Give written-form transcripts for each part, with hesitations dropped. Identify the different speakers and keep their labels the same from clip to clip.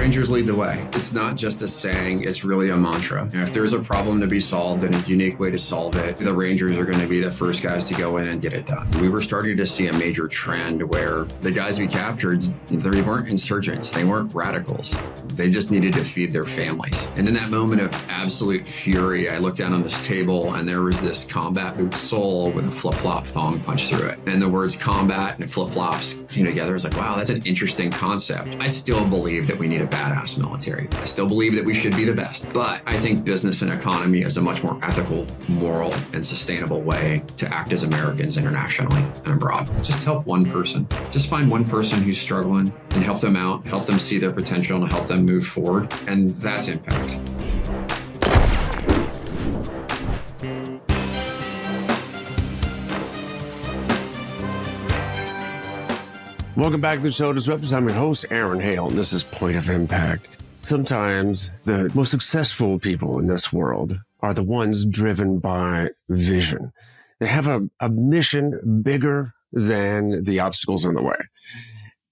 Speaker 1: Rangers lead the way. It's not just a saying, it's really a mantra. And if there's a problem to be solved and a unique way to solve it, the Rangers are going to be the first guys to go in and get it done. We were starting to see a major trend where the guys we captured, they weren't insurgents, they weren't radicals. They just needed to feed their families. And in that moment of absolute fury, I looked down on this table and there was this combat boot sole with a flip-flop thong punched through it. And the words combat and flip-flops came together. I was like, wow, that's an interesting concept. I still believe that we need a badass military. I still believe that we should be the best. But I think business and economy is a much more ethical, moral, and sustainable way to act as Americans internationally and abroad. Just help one person. Just find one person who's struggling and help them out, help them see their potential and help them move forward. And that's impact.
Speaker 2: Welcome back to the show, Disruptors. I'm your host, Aaron Hale, and this is Point of Impact. Sometimes the most successful people in this world are the ones driven by vision. They have a mission bigger than the obstacles in the way.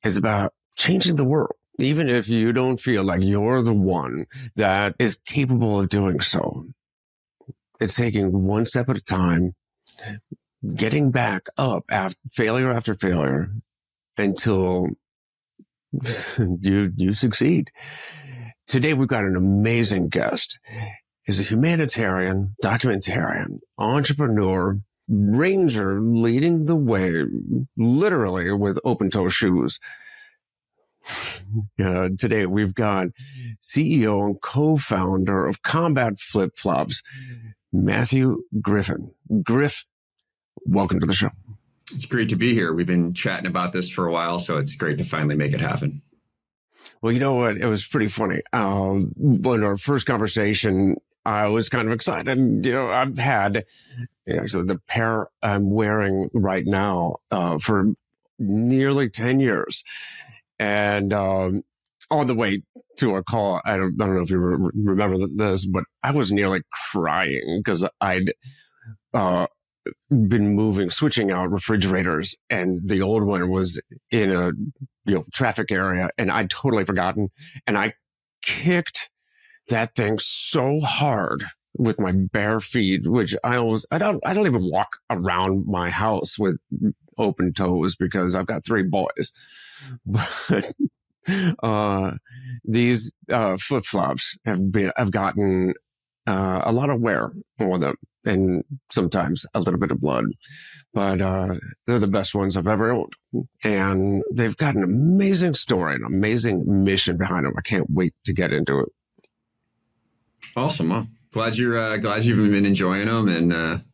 Speaker 2: It's about changing the world, even if you don't feel like you're the one that is capable of doing so. It's taking one step at a time, getting back up after failure, until you succeed. Today, we've got an amazing guest. He's a humanitarian, documentarian, entrepreneur, ranger, leading the way, literally with open-toe shoes. Today, we've got CEO and co-founder of Combat Flip-Flops, Matthew Griffin. Griff, welcome to the show.
Speaker 1: It's great to be here. We've been chatting about this for a while, so it's great to finally make it happen.
Speaker 2: Well, you know what? It was pretty funny. When our first conversation, I was kind of excited. You know, I've had actually the pair I'm wearing right now for nearly 10 years. And on the way to our call, I don't know if you remember this, but I was nearly crying because I'd been switching out refrigerators, and the old one was in a traffic area, and I'd totally forgotten, and I kicked that thing so hard with my bare feet, which I don't even walk around my house with open toes because I've got 3 boys. But these flip-flops have gotten a lot of wear on them, and sometimes a little bit of blood, but they're the best ones I've ever owned. And they've got an amazing story, an amazing mission behind them. I can't wait to get into it.
Speaker 1: Awesome. Well, glad you've been enjoying them. And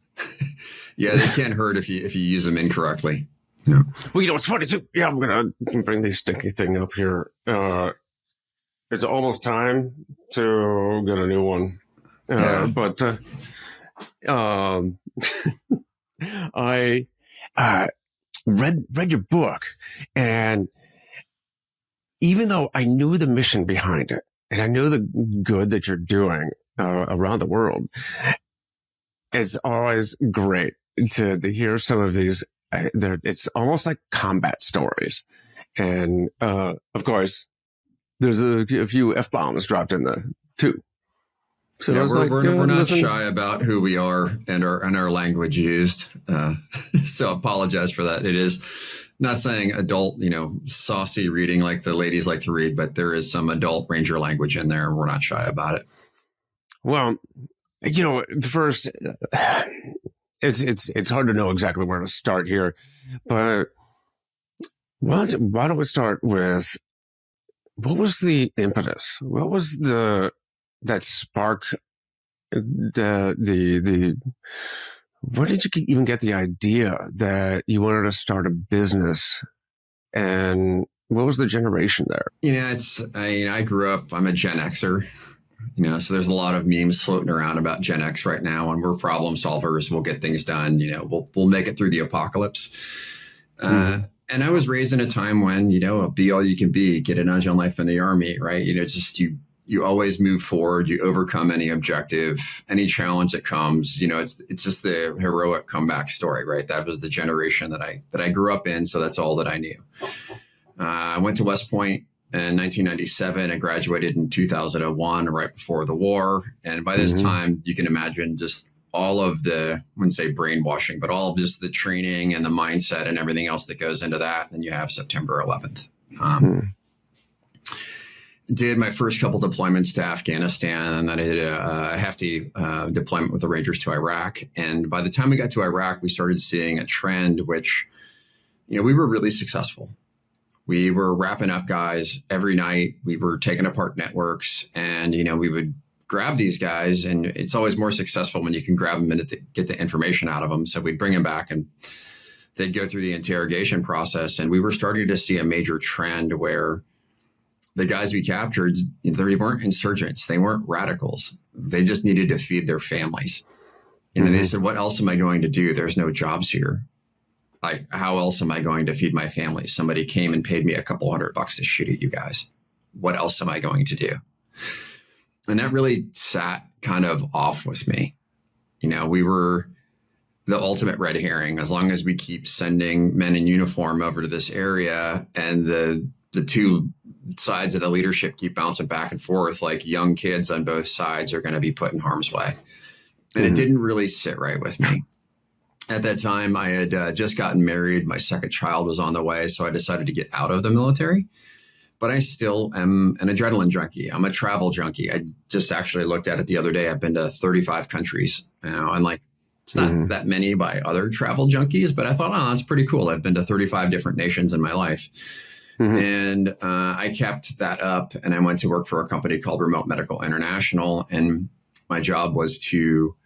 Speaker 1: yeah, they can't hurt if you use them incorrectly. Yeah.
Speaker 2: Well, it's funny too. Yeah, I'm going to bring this stinky thing up here. It's almost time to get a new one. But I read your book, and even though I knew the mission behind it, and I knew the good that you're doing around the world, it's always great to hear some of these. It's almost like combat stories, and of course, there's a few F-bombs dropped in there too. So
Speaker 1: yeah, we're not shy about who we are and our language used. So I apologize for that. It is not saying adult, saucy reading like the ladies like to read, but there is some adult Ranger language in there, and we're not shy about it.
Speaker 2: Well, first, it's hard to know exactly where to start here, but why don't we start with what was the impetus? What was that spark, where did you even get the idea that you wanted to start a business, and what was the generation there?
Speaker 1: I grew up, I'm a Gen Xer, so there's a lot of memes floating around about Gen X right now, and we're problem solvers. We'll get things done. We'll make it through the apocalypse. And I was raised in a time when, be all you can be, get a nudge on life in the Army, right? You always move forward. You overcome any objective, any challenge that comes. It's just the heroic comeback story, right? That was the generation that I grew up in. So that's all that I knew. I went to West Point, in 1997. I graduated in 2001, right before the war. And by this time, you can imagine just all of the, I wouldn't say brainwashing, but all of just the training and the mindset and everything else that goes into that. Then you have September 11th. Did my first couple deployments to Afghanistan, and then I did a hefty deployment with the Rangers to Iraq. And by the time we got to Iraq, we started seeing a trend, which, we were really successful. We were wrapping up guys every night. We were taking apart networks, and, we would grab these guys, and it's always more successful when you can grab them and get the information out of them. So we'd bring them back, and they'd go through the interrogation process. And we were starting to see a major trend where the guys we captured, they weren't insurgents. They weren't radicals. They just needed to feed their families. And they said, what else am I going to do? There's no jobs here. Like, how else am I going to feed my family? Somebody came and paid me a couple $100 to shoot at you guys. What else am I going to do? And that really sat kind of off with me. We were the ultimate red herring. As long as we keep sending men in uniform over to this area, and the two sides of the leadership keep bouncing back and forth, like young kids on both sides are going to be put in harm's way. And it didn't really sit right with me. At that time, I had just gotten married. My second child was on the way. So I decided to get out of the military. But I still am an adrenaline junkie. I'm a travel junkie. I just actually looked at it the other day. I've been to 35 countries, and like, it's not that many by other travel junkies, but I thought, oh, that's pretty cool. I've been to 35 different nations in my life. And I kept that up, and I went to work for a company called Remote Medical International. And my job was to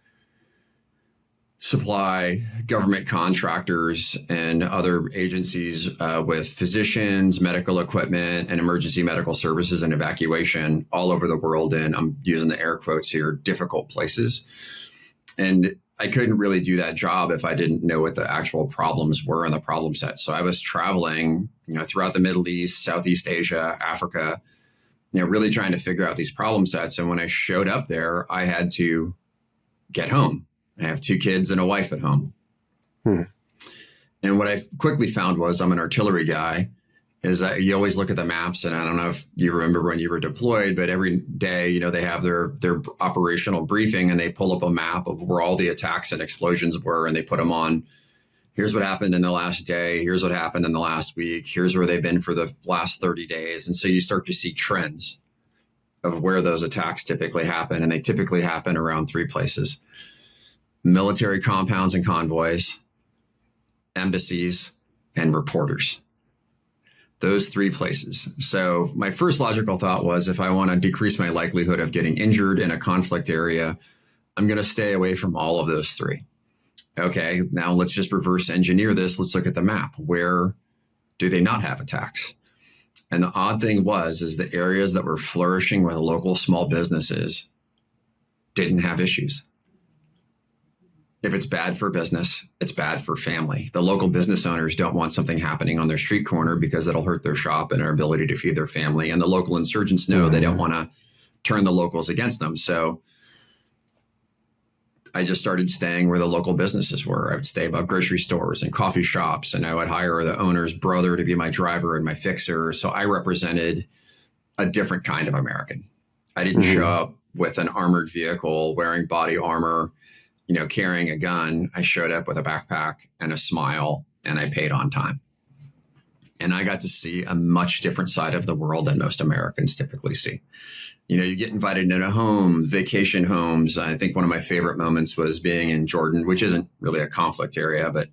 Speaker 1: supply government contractors and other agencies with physicians, medical equipment, and emergency medical services and evacuation all over the world. And I'm using the air quotes here, difficult places. And I couldn't really do that job if I didn't know what the actual problems were in the problem set. So I was traveling, throughout the Middle East, Southeast Asia, Africa, really trying to figure out these problem sets. And when I showed up there, I had to get home. I have 2 kids and a wife at home. And what I quickly found was, I'm an artillery guy, is that you always look at the maps. And I don't know if you remember when you were deployed, but every day, they have their operational briefing, and they pull up a map of where all the attacks and explosions were, and they put them on. Here's what happened in the last day. Here's what happened in the last week. Here's where they've been for the last 30 days. And so you start to see trends of where those attacks typically happen. And they typically happen around 3 places: military compounds and convoys, embassies, and reporters. Those 3 places. So my first logical thought was, if I want to decrease my likelihood of getting injured in a conflict area, I'm going to stay away from all of those 3. Okay, now let's just reverse engineer this. Let's look at the map. Where do they not have attacks? And the odd thing is the areas that were flourishing with local small businesses didn't have issues. If it's bad for business, it's bad for family. The local business owners don't want something happening on their street corner because it'll hurt their shop and their ability to feed their family. And the local insurgents know they don't want to turn the locals against them. So I just started staying where the local businesses were. I would stay above grocery stores and coffee shops, and I would hire the owner's brother to be my driver and my fixer. So I represented a different kind of American. I didn't show up with an armored vehicle, wearing body armor, carrying a gun. I showed up with a backpack and a smile, and I paid on time. And I got to see a much different side of the world than most Americans typically see. You get invited into a home, vacation homes. I think one of my favorite moments was being in Jordan, which isn't really a conflict area, but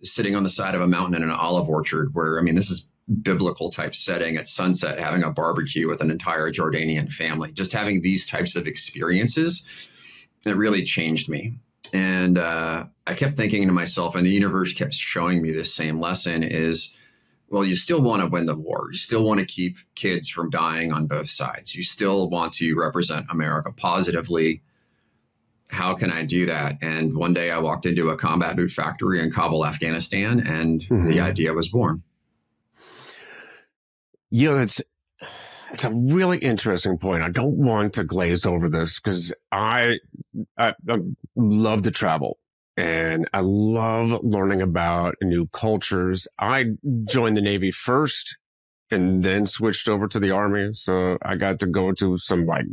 Speaker 1: sitting on the side of a mountain in an olive orchard where, this is biblical type setting at sunset, having a barbecue with an entire Jordanian family, just having these types of experiences. It really changed me. And I kept thinking to myself, and the universe kept showing me this same lesson is, well, you still want to win the war. You still want to keep kids from dying on both sides. You still want to represent America positively. How can I do that? And one day I walked into a combat boot factory in Kabul, Afghanistan, and the idea was born.
Speaker 2: That's a really interesting point. I don't want to glaze over this because I love to travel. And I love learning about new cultures. I joined the Navy first and then switched over to the Army. So I got to go to some like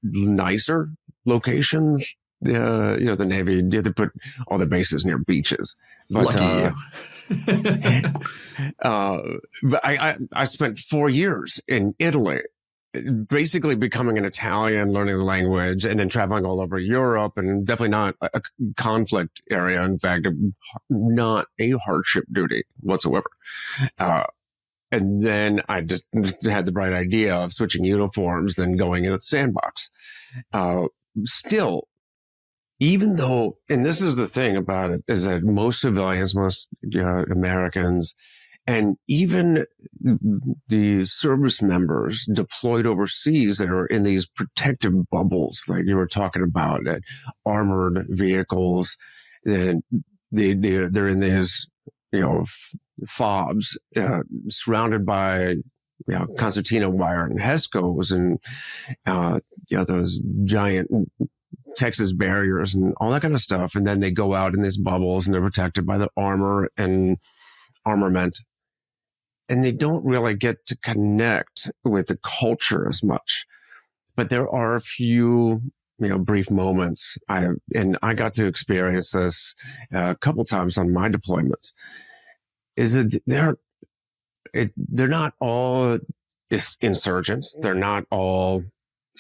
Speaker 2: nicer locations. The Navy, you had to put all the bases near beaches. But,
Speaker 1: Lucky you.
Speaker 2: but I spent 4 years in Italy, basically becoming an Italian, learning the language, and then traveling all over Europe, and definitely not a conflict area. In fact, not a hardship duty whatsoever. And then I just had the bright idea of switching uniforms, then going into the sandbox. Still, even though, and this is the thing about it, is that most civilians, most Americans, and even the service members deployed overseas that are in these protective bubbles, like you were talking about, that armored vehicles, then they're in these, fobs, surrounded by, concertina wire and HESCOs and, those giant Texas barriers and all that kind of stuff. And then they go out in these bubbles and they're protected by the armor and armament. And they don't really get to connect with the culture as much. But there are a few, brief moments. I got to experience this a couple times on my deployments. Is that they're not all insurgents. They're not all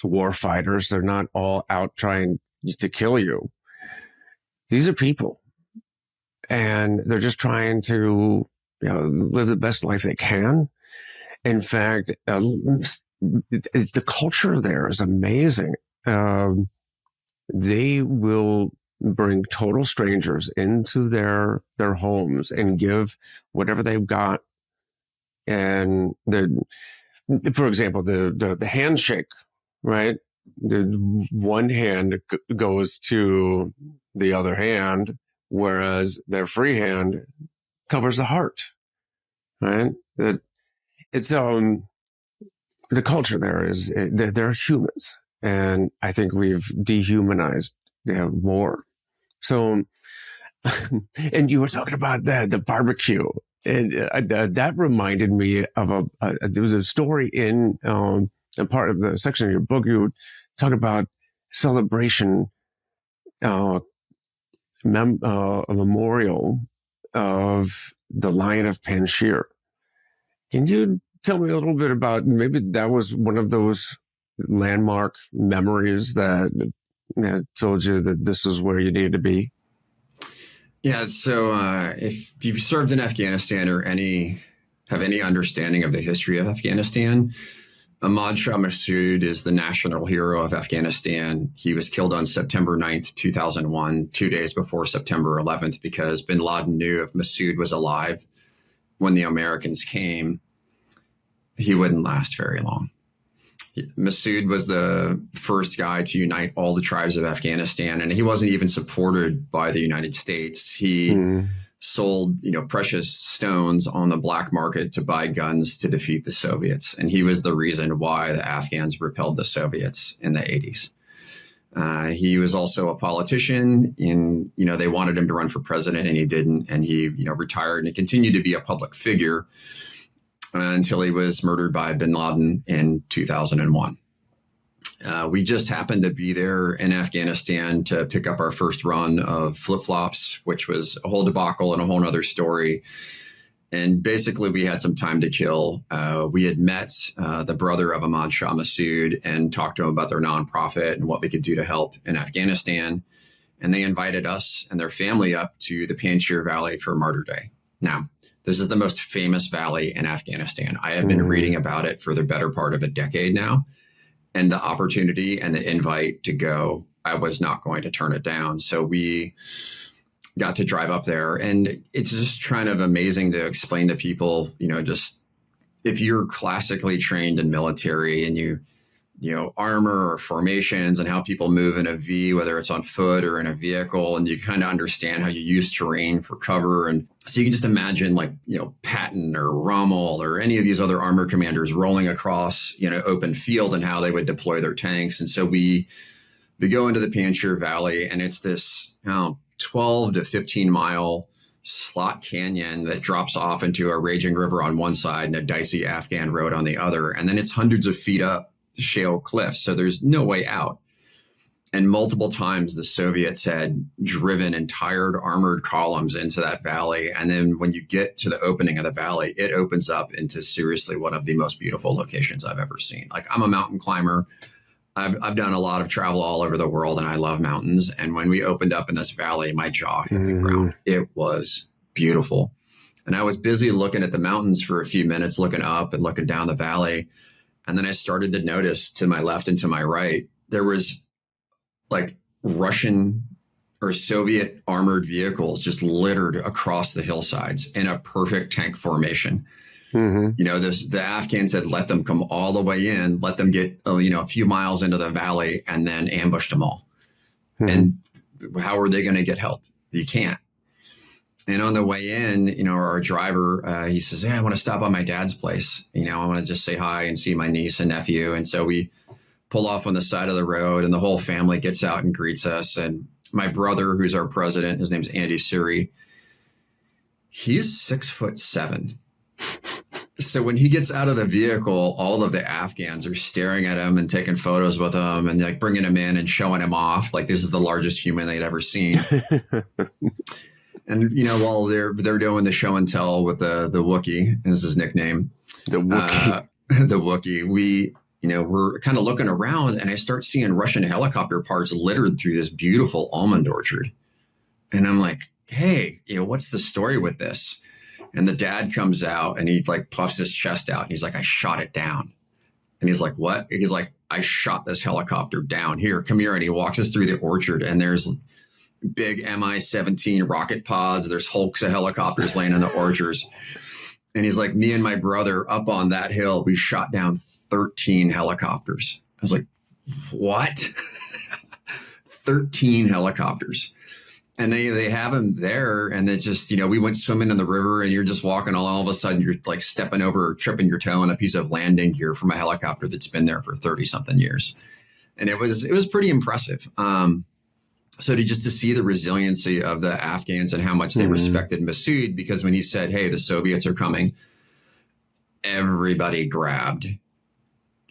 Speaker 2: war fighters. They're not all out trying to kill you. These are people, and they're just trying to live the best life they can. In fact, the culture there is amazing. They will bring total strangers into their homes and give whatever they've got. And for example, the handshake, right? The one hand goes to the other hand, whereas their free hand covers the heart, right? It's the culture there is they're humans, and I think we've dehumanized war. So, and you were talking about the barbecue, and that reminded me of there was a story in a part of the section of your book. You talk about celebration, a memorial of the Lion of Panjshir. Can you tell me a little bit about, maybe that was one of those landmark memories that told you that this is where you needed to be?
Speaker 1: Yeah. So if you've served in Afghanistan or have any understanding of the history of Afghanistan, Ahmad Shah Massoud is the national hero of Afghanistan. He was killed on September 9th, 2001, 2 days before September 11th, because bin Laden knew if Massoud was alive when the Americans came, he wouldn't last very long. Massoud was the first guy to unite all the tribes of Afghanistan, and he wasn't even supported by the United States. He sold, precious stones on the black market to buy guns to defeat the Soviets. And he was the reason why the Afghans repelled the Soviets in the 80s. He was also a politician they wanted him to run for president and he didn't. And he, retired and continued to be a public figure until he was murdered by bin Laden in 2001. We just happened to be there in Afghanistan to pick up our first run of flip-flops, which was a whole debacle and a whole nother story. And basically, we had some time to kill. We had met the brother of Ahmad Shah Massoud and talked to him about their nonprofit and what we could do to help in Afghanistan. And they invited us and their family up to the Panjshir Valley for Martyr Day. Now, this is the most famous valley in Afghanistan. I have been reading about it for the better part of a decade now. And the opportunity and the invite to go, I was not going to turn it down. So we got to drive up there. And it's just kind of amazing to explain to people, just if you're classically trained in military and armor or formations and how people move in a V, whether it's on foot or in a vehicle, and you kind of understand how you use terrain for cover. And so you can just imagine Patton or Rommel or any of these other armor commanders rolling across, open field and how they would deploy their tanks. And so we go into the Panjshir Valley, and it's this 12 to 15 mile slot canyon that drops off into a raging river on one side and a dicey Afghan road on the other. And then it's hundreds of feet up shale cliffs. So there's no way out. And multiple times the Soviets had driven entire armored columns into that valley. And then when you get to the opening of the valley, it opens up into seriously one of the most beautiful locations I've ever seen. Like, I'm a mountain climber. I've done a lot of travel all over the world, and I love mountains. And when we opened up in this valley, my jaw hit the ground. It was beautiful. And I was busy looking at the mountains for a few minutes, looking up and looking down the valley. And then I started to notice to my left and to my right, there was like Russian or Soviet armored vehicles just littered across the hillsides in a perfect tank formation. You know, the Afghans had let them come all the way in, let them get, a few miles into the valley, and then ambushed them all. And how are they going to get help? You can't. And on the way in, our driver, he says, I want to stop by my dad's place. I want to just say hi and see my niece and nephew. And so we pull off on the side of the road, and the whole family gets out and greets us. And my brother, who's our president, his name's Andy Suri. He's 6'7". So when he gets out of the vehicle, all of the Afghans are staring at him and taking photos with him and like bringing him in and showing him off. Like, this is the largest human they'd ever seen. And, while they're doing the show and tell with the Wookiee, is his nickname.
Speaker 2: The Wookiee.
Speaker 1: The Wookiee. We're kind of looking around, and I start seeing Russian helicopter parts littered through this beautiful almond orchard. And I'm like, hey, what's the story with this? And the dad comes out and he like puffs his chest out and he's like, I shot it down. And he's like, what? He's like, I shot this helicopter down. Here, come here. And he walks us through the orchard, and there's big Mi-17 rocket pods. There's hulks of helicopters laying in the orchards. And he's like, me and my brother up on that hill, we shot down 13 helicopters. I was like, what? 13 helicopters. And they have him there, and it's just, we went swimming in the river, and you're just walking, all of a sudden you're like stepping over, tripping your toe on a piece of landing gear from a helicopter that's been there for 30 something years. And it was pretty impressive. So to see the resiliency of the Afghans and how much they respected Masood, because when he said, hey, the Soviets are coming, everybody grabbed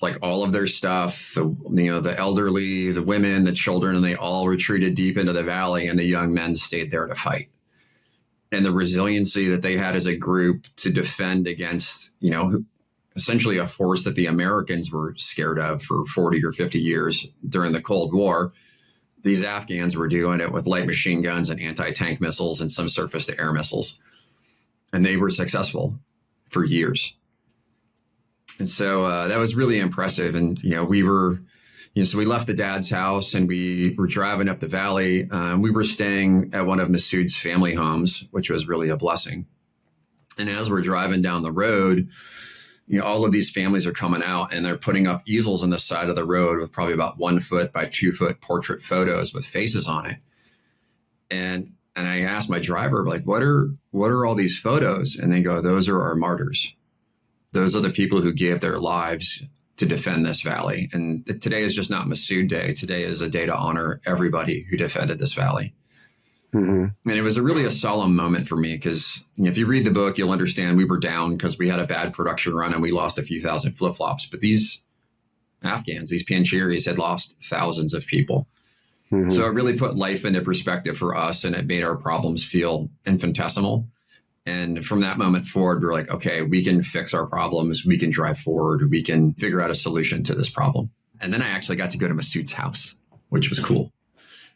Speaker 1: like all of their stuff, the elderly, the women, the children, and they all retreated deep into the valley, and the young men stayed there to fight. And the resiliency that they had as a group to defend against, essentially a force that the Americans were scared of for 40 or 50 years during the Cold War. These Afghans were doing it with light machine guns and anti-tank missiles and some surface-to-air missiles. And they were successful for years. And so that was really impressive. And, we were, so we left the dad's house and we were driving up the valley. We were staying at one of Masood's family homes, which was really a blessing. And as we're driving down the road, all of these families are coming out, and they're putting up easels on the side of the road with probably about 1 foot by 2 foot portrait photos with faces on it. And I asked my driver, like, what are all these photos? And they go, those are our martyrs. Those are the people who gave their lives to defend this valley. And today is just not Masood Day. Today is a day to honor everybody who defended this valley. And it was really a solemn moment for me, because if you read the book, you'll understand we were down because we had a bad production run and we lost a few thousand flip-flops. But these Afghans, these Panjshiris, had lost thousands of people. So it really put life into perspective for us, and it made our problems feel infinitesimal. And from that moment forward, we were like, okay, we can fix our problems. We can drive forward. We can figure out a solution to this problem. And then I actually got to go to Masood's house, which was cool.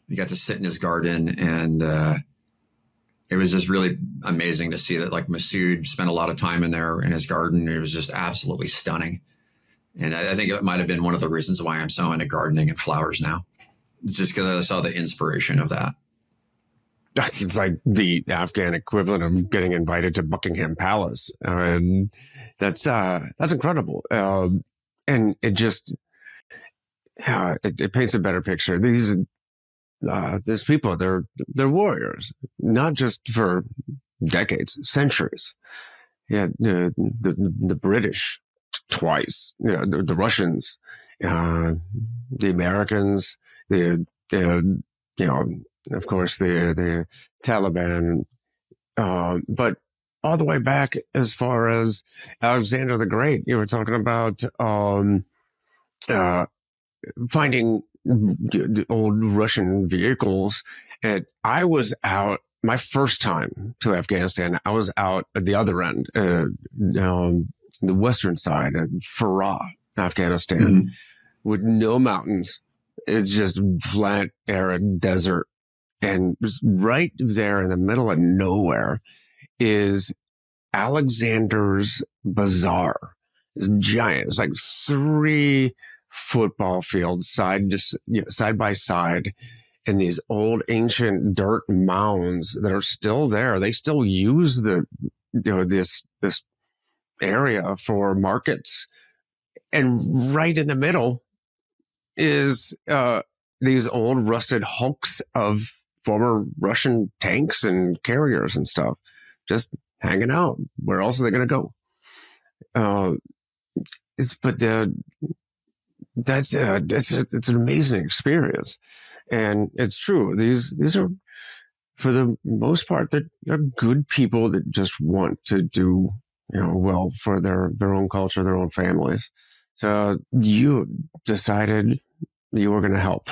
Speaker 1: We got to sit in his garden, and it was just really amazing to see that like Masood spent a lot of time in there in his garden. It was just absolutely stunning. And I think it might have been one of the reasons why I'm so into gardening and flowers now. It's just because I saw the inspiration of that.
Speaker 2: It's like the Afghan equivalent of getting invited to Buckingham Palace. And that's incredible. And it just, it paints a better picture. These people, they're warriors, not just for decades, centuries. Yeah. The British twice, the Russians, the Americans, of course, the Taliban, But all the way back as far as Alexander the Great, you were talking about finding old Russian vehicles. And I was out my first time to Afghanistan. I was out at the other end, the western side, at Farah, Afghanistan, with no mountains. It's just flat, arid desert. And right there in the middle of nowhere is Alexander's Bazaar. It's giant. It's like 3 football fields side by side, and these old ancient dirt mounds that are still there. They still use this area for markets. And right in the middle is these old rusted hulks of former Russian tanks and carriers and stuff, just hanging out. Where else are they going to go? It's an amazing experience, and it's true. These are, for the most part, they're good people that just want to do well for their own culture, their own families. So you decided you were going to help,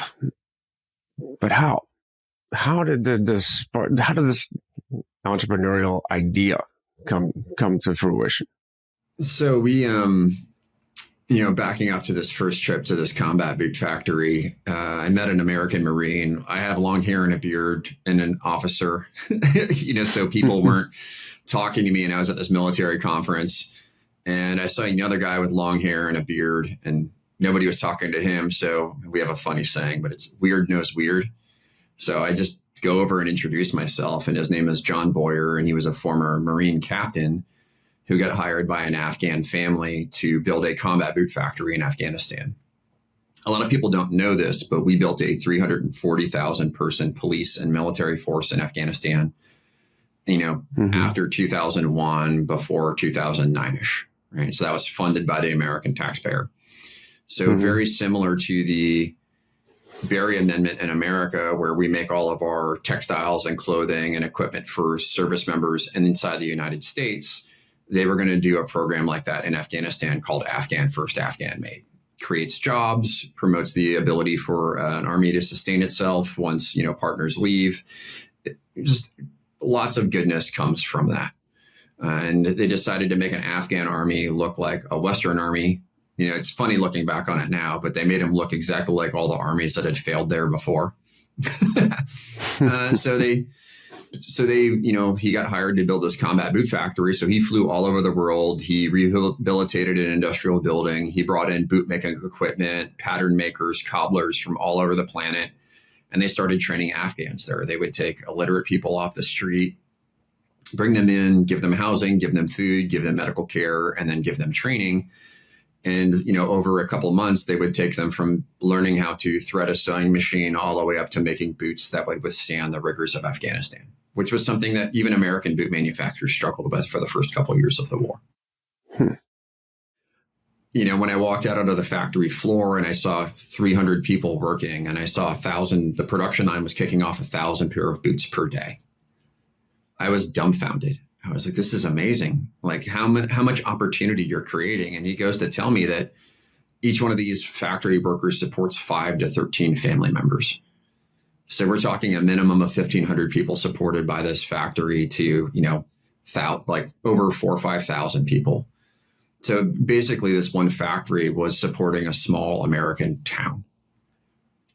Speaker 2: but how? How did this entrepreneurial idea come to fruition?
Speaker 1: So we, backing up to this first trip to this combat boot factory, I met an American Marine. I have long hair and a beard and an officer, so people weren't talking to me. And I was at this military conference, and I saw another guy with long hair and a beard, and nobody was talking to him. So we have a funny saying, but it's weird knows weird. So I just go over and introduce myself, and his name is John Boyer, and he was a former Marine captain who got hired by an Afghan family to build a combat boot factory in Afghanistan. A lot of people don't know this, but we built a 340,000 person police and military force in Afghanistan, after 2001, before 2009-ish, right? So that was funded by the American taxpayer. So very similar to the Berry Amendment in America, where we make all of our textiles and clothing and equipment for service members and inside the United States, they were going to do a program like that in Afghanistan called Afghan First, Afghan Made. Creates jobs, promotes the ability for an army to sustain itself once, partners leave. Just lots of goodness comes from that. And they decided to make an Afghan army look like a Western army. It's funny looking back on it now, but they made him look exactly like all the armies that had failed there before. So they, he got hired to build this combat boot factory. So he flew all over the world. He rehabilitated an industrial building. He brought in boot making equipment, pattern makers, cobblers from all over the planet. And they started training Afghans there. They would take illiterate people off the street, bring them in, give them housing, give them food, give them medical care, and then give them training. And, over a couple of months, they would take them from learning how to thread a sewing machine all the way up to making boots that would withstand the rigors of Afghanistan, which was something that even American boot manufacturers struggled with for the first couple of years of the war. When I walked out onto the factory floor and I saw 300 people working, and I saw 1,000, the production line was kicking off 1,000 pair of boots per day, I was dumbfounded. I was like, this is amazing. Like how much opportunity you're creating. And he goes to tell me that each one of these factory workers supports 5 to 13 family members. So we're talking a minimum of 1,500 people supported by this factory to, like over 4,000 or 5,000 people. So basically this one factory was supporting a small American town.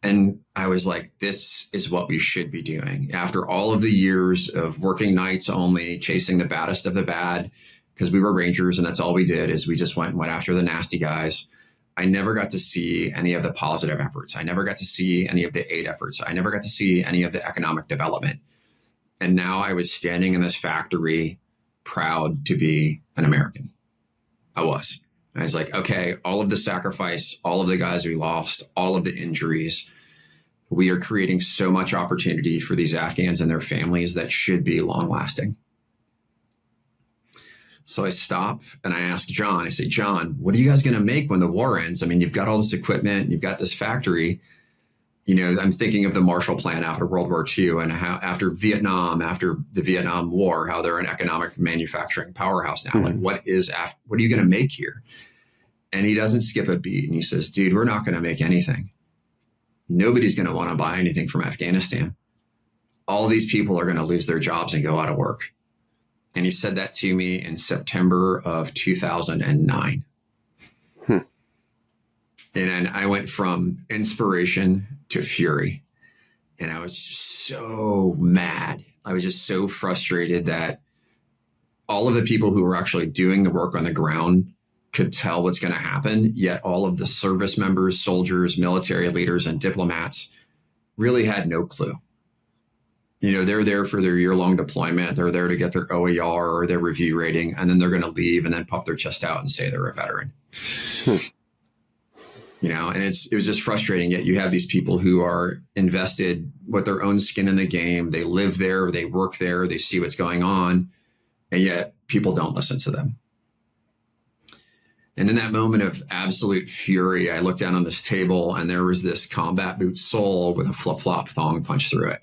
Speaker 1: And I was like, this is what we should be doing. After all of the years of working nights only, chasing the baddest of the bad, because we were Rangers and that's all we did is we just went after the nasty guys. I never got to see any of the positive efforts. I never got to see any of the aid efforts. I never got to see any of the economic development. And now I was standing in this factory proud to be an American. I was like, okay, all of the sacrifice, all of the guys we lost, all of the injuries, we are creating so much opportunity for these Afghans and their families that should be long lasting. So I stop and I ask John, I say, John, what are you guys going to make when the war ends? I mean, you've got all this equipment, you've got this factory. I'm thinking of the Marshall Plan after World War II and how after Vietnam, after the Vietnam War, how they're an economic manufacturing powerhouse now. Like, what are you going to make here? And he doesn't skip a beat. And he says, dude, we're not going to make anything. Nobody's going to want to buy anything from Afghanistan. All these people are going to lose their jobs and go out of work. And he said that to me in September of 2009. And then I went from inspiration to fury. And I was just so mad. I was just so frustrated that all of the people who were actually doing the work on the ground could tell what's going to happen. Yet all of the service members, soldiers, military leaders, and diplomats really had no clue. They're there for their year-long deployment. They're there to get their OER or their review rating, and then they're going to leave and then puff their chest out and say they're a veteran. And it was just frustrating. Yet you have these people who are invested with their own skin in the game. They live there, they work there, they see what's going on, and yet people don't listen to them. And in that moment of absolute fury, I looked down on this table and there was this combat boot sole with a flip-flop thong punched through it.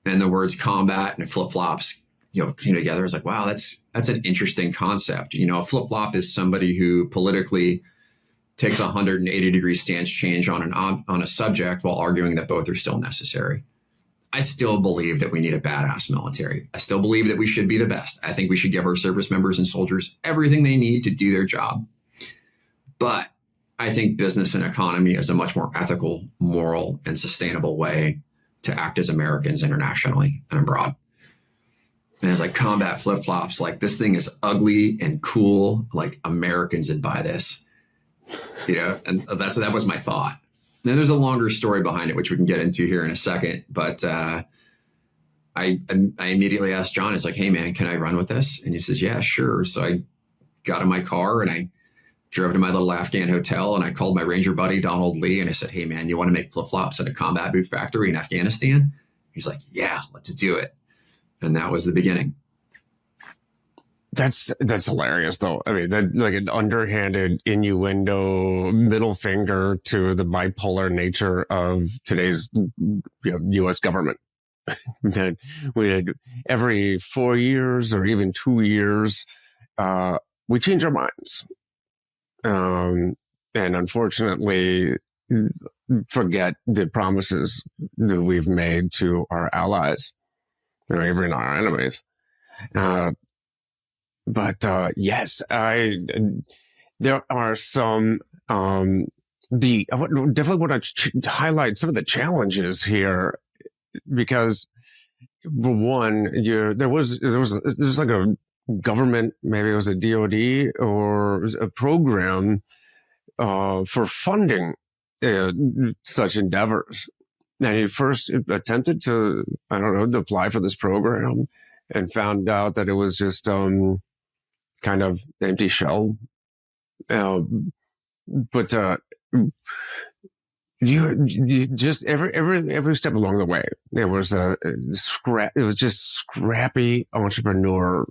Speaker 1: And the words combat and flip-flops, came together. I was like, wow, that's an interesting concept. A flip-flop is somebody who politically takes a 180-degree stance change on a subject while arguing that both are still necessary. I still believe that we need a badass military. I still believe that we should be the best. I think we should give our service members and soldiers everything they need to do their job. But I think business and economy is a much more ethical, moral, and sustainable way to act as Americans internationally and abroad. And it's like combat flip-flops, like this thing is ugly and cool. Like Americans would buy this, and that was my thought. Now, there's a longer story behind it, which we can get into here in a second. But I immediately asked John, it's like, hey, man, can I run with this? And he says, yeah, sure. So I got in my car and I drove to my little Afghan hotel and I called my Ranger buddy, Donald Lee. And I said, hey, man, you want to make flip-flops at a combat boot factory in Afghanistan? He's like, yeah, let's do it. And that was the beginning.
Speaker 2: That's hilarious, though. I mean, that like an underhanded innuendo, middle finger to the bipolar nature of today's U.S. government. That we had every 4 years or even 2 years, we change our minds, and unfortunately forget the promises that we've made to our allies, even our enemies. But yes, there are some, I definitely want to highlight some of the challenges here, because for one, there was like a government, maybe it was a DOD or a program, for funding, such endeavors. And he first attempted to apply for this program and found out that it was just, kind of empty shell. But you just every step along the way, there was it was just scrappy entrepreneur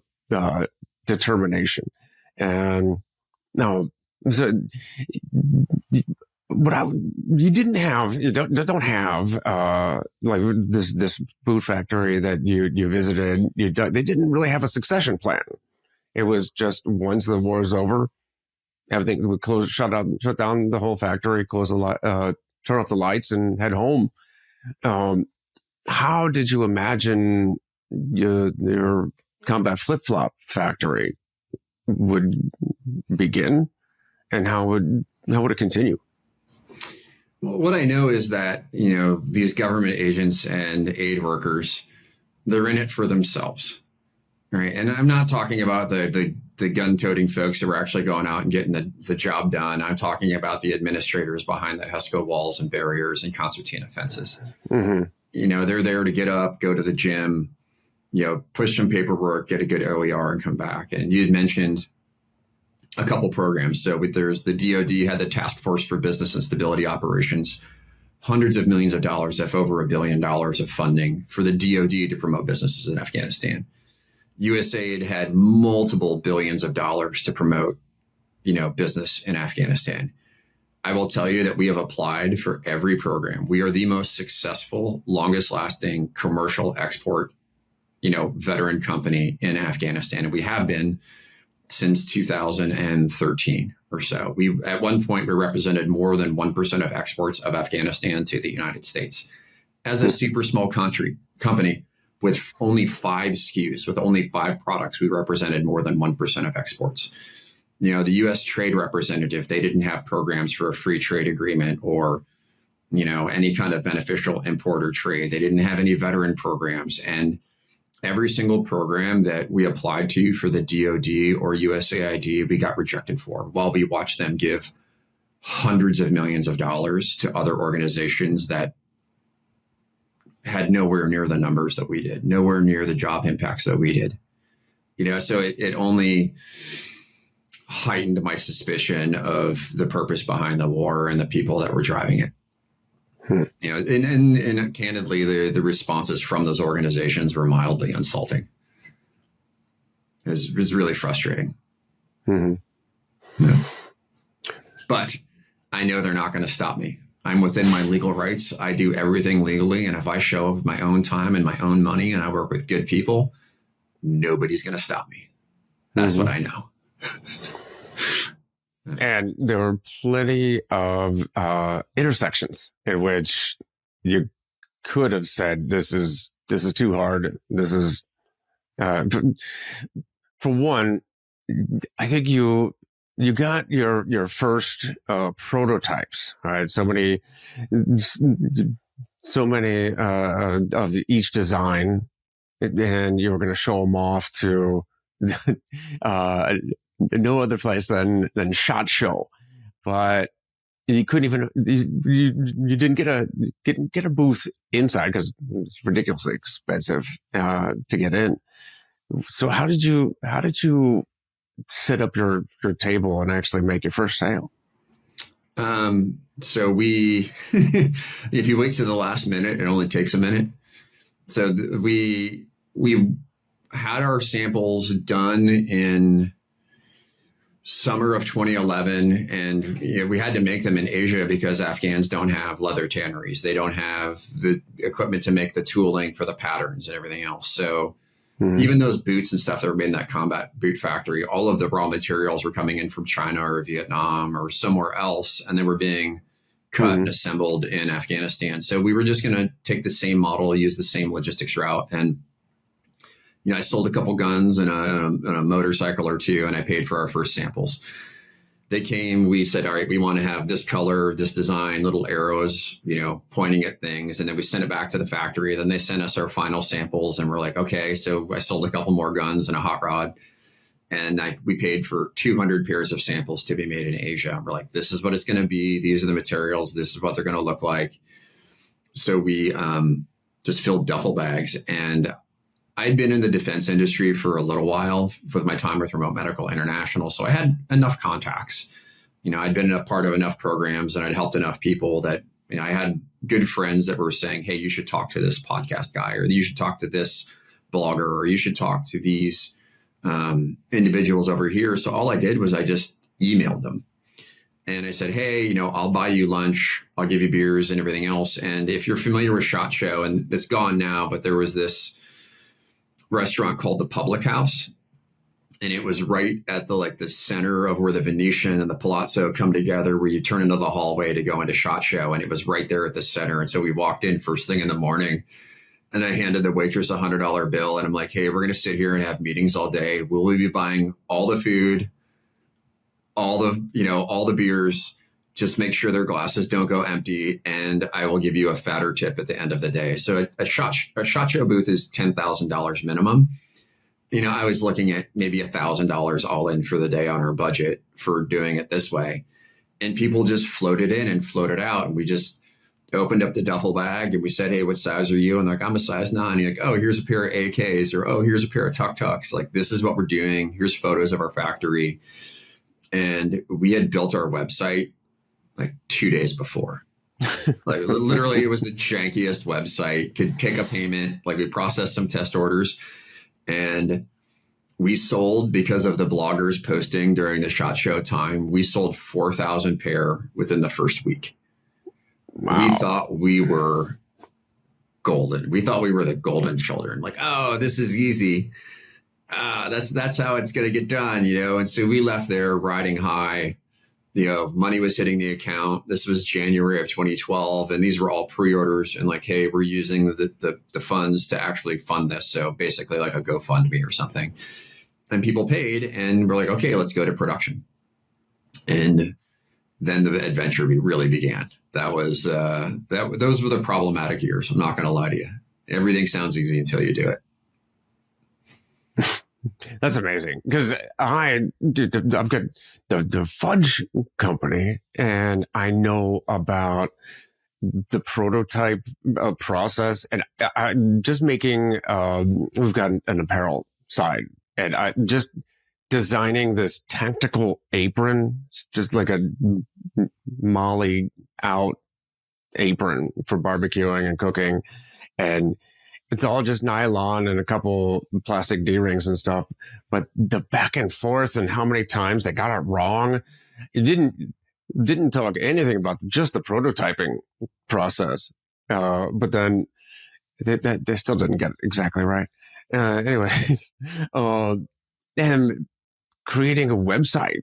Speaker 2: determination. And now, so you don't have like this boot factory that you visited. They didn't really have a succession plan. It was just once the war is over, everything would close, shut down the whole factory, turn off the lights, and head home. How did you imagine your combat flip-flop factory would begin, and how would it continue?
Speaker 1: Well, what I know is that these government agents and aid workers, they're in it for themselves. Right. And I'm not talking about the gun-toting folks who are actually going out and getting the job done. I'm talking about the administrators behind the HESCO walls and barriers and concertina fences. Mm-hmm. They're there to get up, go to the gym, push some paperwork, get a good OER, and come back. And you had mentioned a couple programs. So there's the DOD had the Task Force for Business and Stability Operations, hundreds of millions of dollars, if over $1 billion of funding for the DOD to promote businesses in Afghanistan. USAID had multiple billions of dollars to promote, business in Afghanistan. I will tell you that we have applied for every program. We are the most successful, longest lasting commercial export, veteran company in Afghanistan. And we have been since 2013 or so. At one point, we represented more than 1% of exports of Afghanistan to the United States. As a super small company with only 5 SKUs, with only 5 products, we represented more than 1% of exports. The U.S. trade representative, they didn't have programs for a free trade agreement or, any kind of beneficial import or trade. They didn't have any veteran programs. And every single program that we applied to for the DOD or USAID, we got rejected for, while we watched them give hundreds of millions of dollars to other organizations that had nowhere near the numbers that we did, nowhere near the job impacts that we did. So it only heightened my suspicion of the purpose behind the war and the people that were driving it. And candidly, the responses from those organizations were mildly insulting. It was really frustrating. Mm-hmm. Yeah. But I know they're not going to stop me. I'm within my legal rights. I do everything legally. And if I show up with my own time and my own money and I work with good people, nobody's going to stop me. That's what I know.
Speaker 2: And there were plenty of intersections in which you could have said, this is too hard. This is, for one, I think you got your first prototypes, right? So many of each design, and you were going to show them off to no other place than SHOT Show, but you couldn't even you didn't get a booth inside because it's ridiculously expensive to get in. So how did you set up your table and actually make your first sale?
Speaker 1: So if you wait to the last minute, it only takes a minute. So we had our samples done in summer of 2011, and we had to make them in Asia because Afghans don't have leather tanneries. They don't have the equipment to make the tooling for the patterns and everything else. So even those boots and stuff that were made in that combat boot factory, all of the raw materials were coming in from China or Vietnam or somewhere else, and they were being cut and assembled in Afghanistan. So we were just going to take the same model, use the same logistics route. And, I sold a couple guns and a motorcycle or two, and I paid for our first samples. They came, we said, all right, we want to have this color, this design, little arrows, pointing at things. And then we sent it back to the factory. Then they sent us our final samples, and we're like, okay. So I sold a couple more guns and a hot rod. And we paid for 200 pairs of samples to be made in Asia. We're like, this is what it's going to be. These are the materials. This is what they're going to look like. So we just filled duffel bags. And I'd been in the defense industry for a little while with my time with Remote Medical International. So I had enough contacts. I'd been a part of enough programs, and I'd helped enough people that, I had good friends that were saying, hey, you should talk to this podcast guy, or you should talk to this blogger, or you should talk to these individuals over here. So all I did was I just emailed them. And I said, hey, I'll buy you lunch. I'll give you beers and everything else. And if you're familiar with SHOT Show, and it's gone now, but there was this restaurant called the Public House, and it was right at the center of where the Venetian and the Palazzo come together, where you turn into the hallway to go into SHOT Show, and it was right there at the center. And so we walked in first thing in the morning, and I handed the waitress a $100 bill, and I'm like, hey, we're going to sit here and have meetings all day. We'll be buying all the food, all the beers. Just make sure their glasses don't go empty, and I will give you a fatter tip at the end of the day. So a SHOT Show booth is $10,000 minimum. I was looking at maybe $1,000 all in for the day on our budget for doing it this way. And people just floated in and floated out. And we just opened up the duffel bag and we said, hey, what size are you? And they're like, I'm a size 9. And you're like, oh, here's a pair of AKs, or, oh, here's a pair of tuk-tuks. Like, this is what we're doing. Here's photos of our factory. And we had built our website 2 days before. Literally, it was the jankiest website. Could take a payment. We processed some test orders, and We sold, because of the bloggers posting during the SHOT Show time, we sold 4,000 pair within the first week.
Speaker 2: Wow.
Speaker 1: We thought we were golden. We thought we were the golden children. Like, oh, this is easy. That's how it's going to get done, And so we left there riding high. Money was hitting the account. This was January of 2012, and these were all pre-orders. And like, hey, we're using the funds to actually fund this. So basically, like a GoFundMe or something. And people paid, and we're like, okay, let's go to production. And then the adventure really began. That was those were the problematic years. I'm not going to lie to you. Everything sounds easy until you do it.
Speaker 2: That's amazing, because I've got the fudge company, and I know about the prototype process, and I just making. We've got an apparel side, and I just designing this tactical apron, just like a Molly out apron for barbecuing and cooking, and it's all just nylon and a couple plastic D-rings and stuff. But the back and forth and how many times they got it wrong, it didn't talk anything about just the prototyping process. But then they still didn't get it exactly right. Anyways, and creating a website.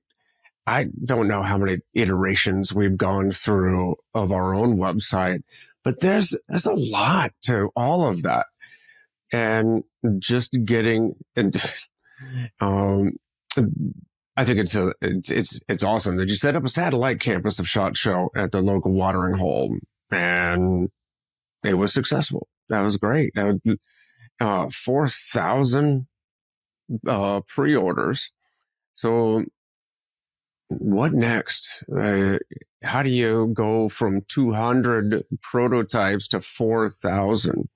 Speaker 2: I don't know how many iterations we've gone through of our own website, but there's a lot to all of that. And just getting, and I think it's awesome that you set up a satellite campus of SHOT Show at the local watering hole, and it was successful. That was great. 4,000 pre-orders. So what next? How do you go from 200 prototypes to 4,000?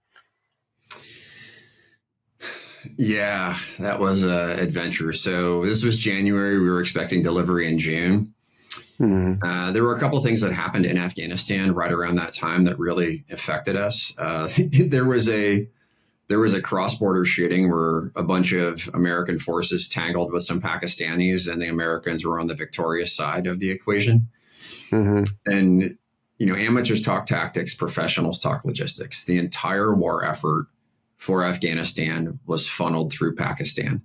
Speaker 1: Yeah, that was an adventure. So this was January. We were expecting delivery in June. Mm-hmm. There were a couple of things that happened in Afghanistan right around that time that really affected us. There was a cross-border shooting where a bunch of American forces tangled with some Pakistanis, and the Americans were on the victorious side of the equation. Mm-hmm. And, amateurs talk tactics, professionals talk logistics. The entire war effort for Afghanistan was funneled through Pakistan.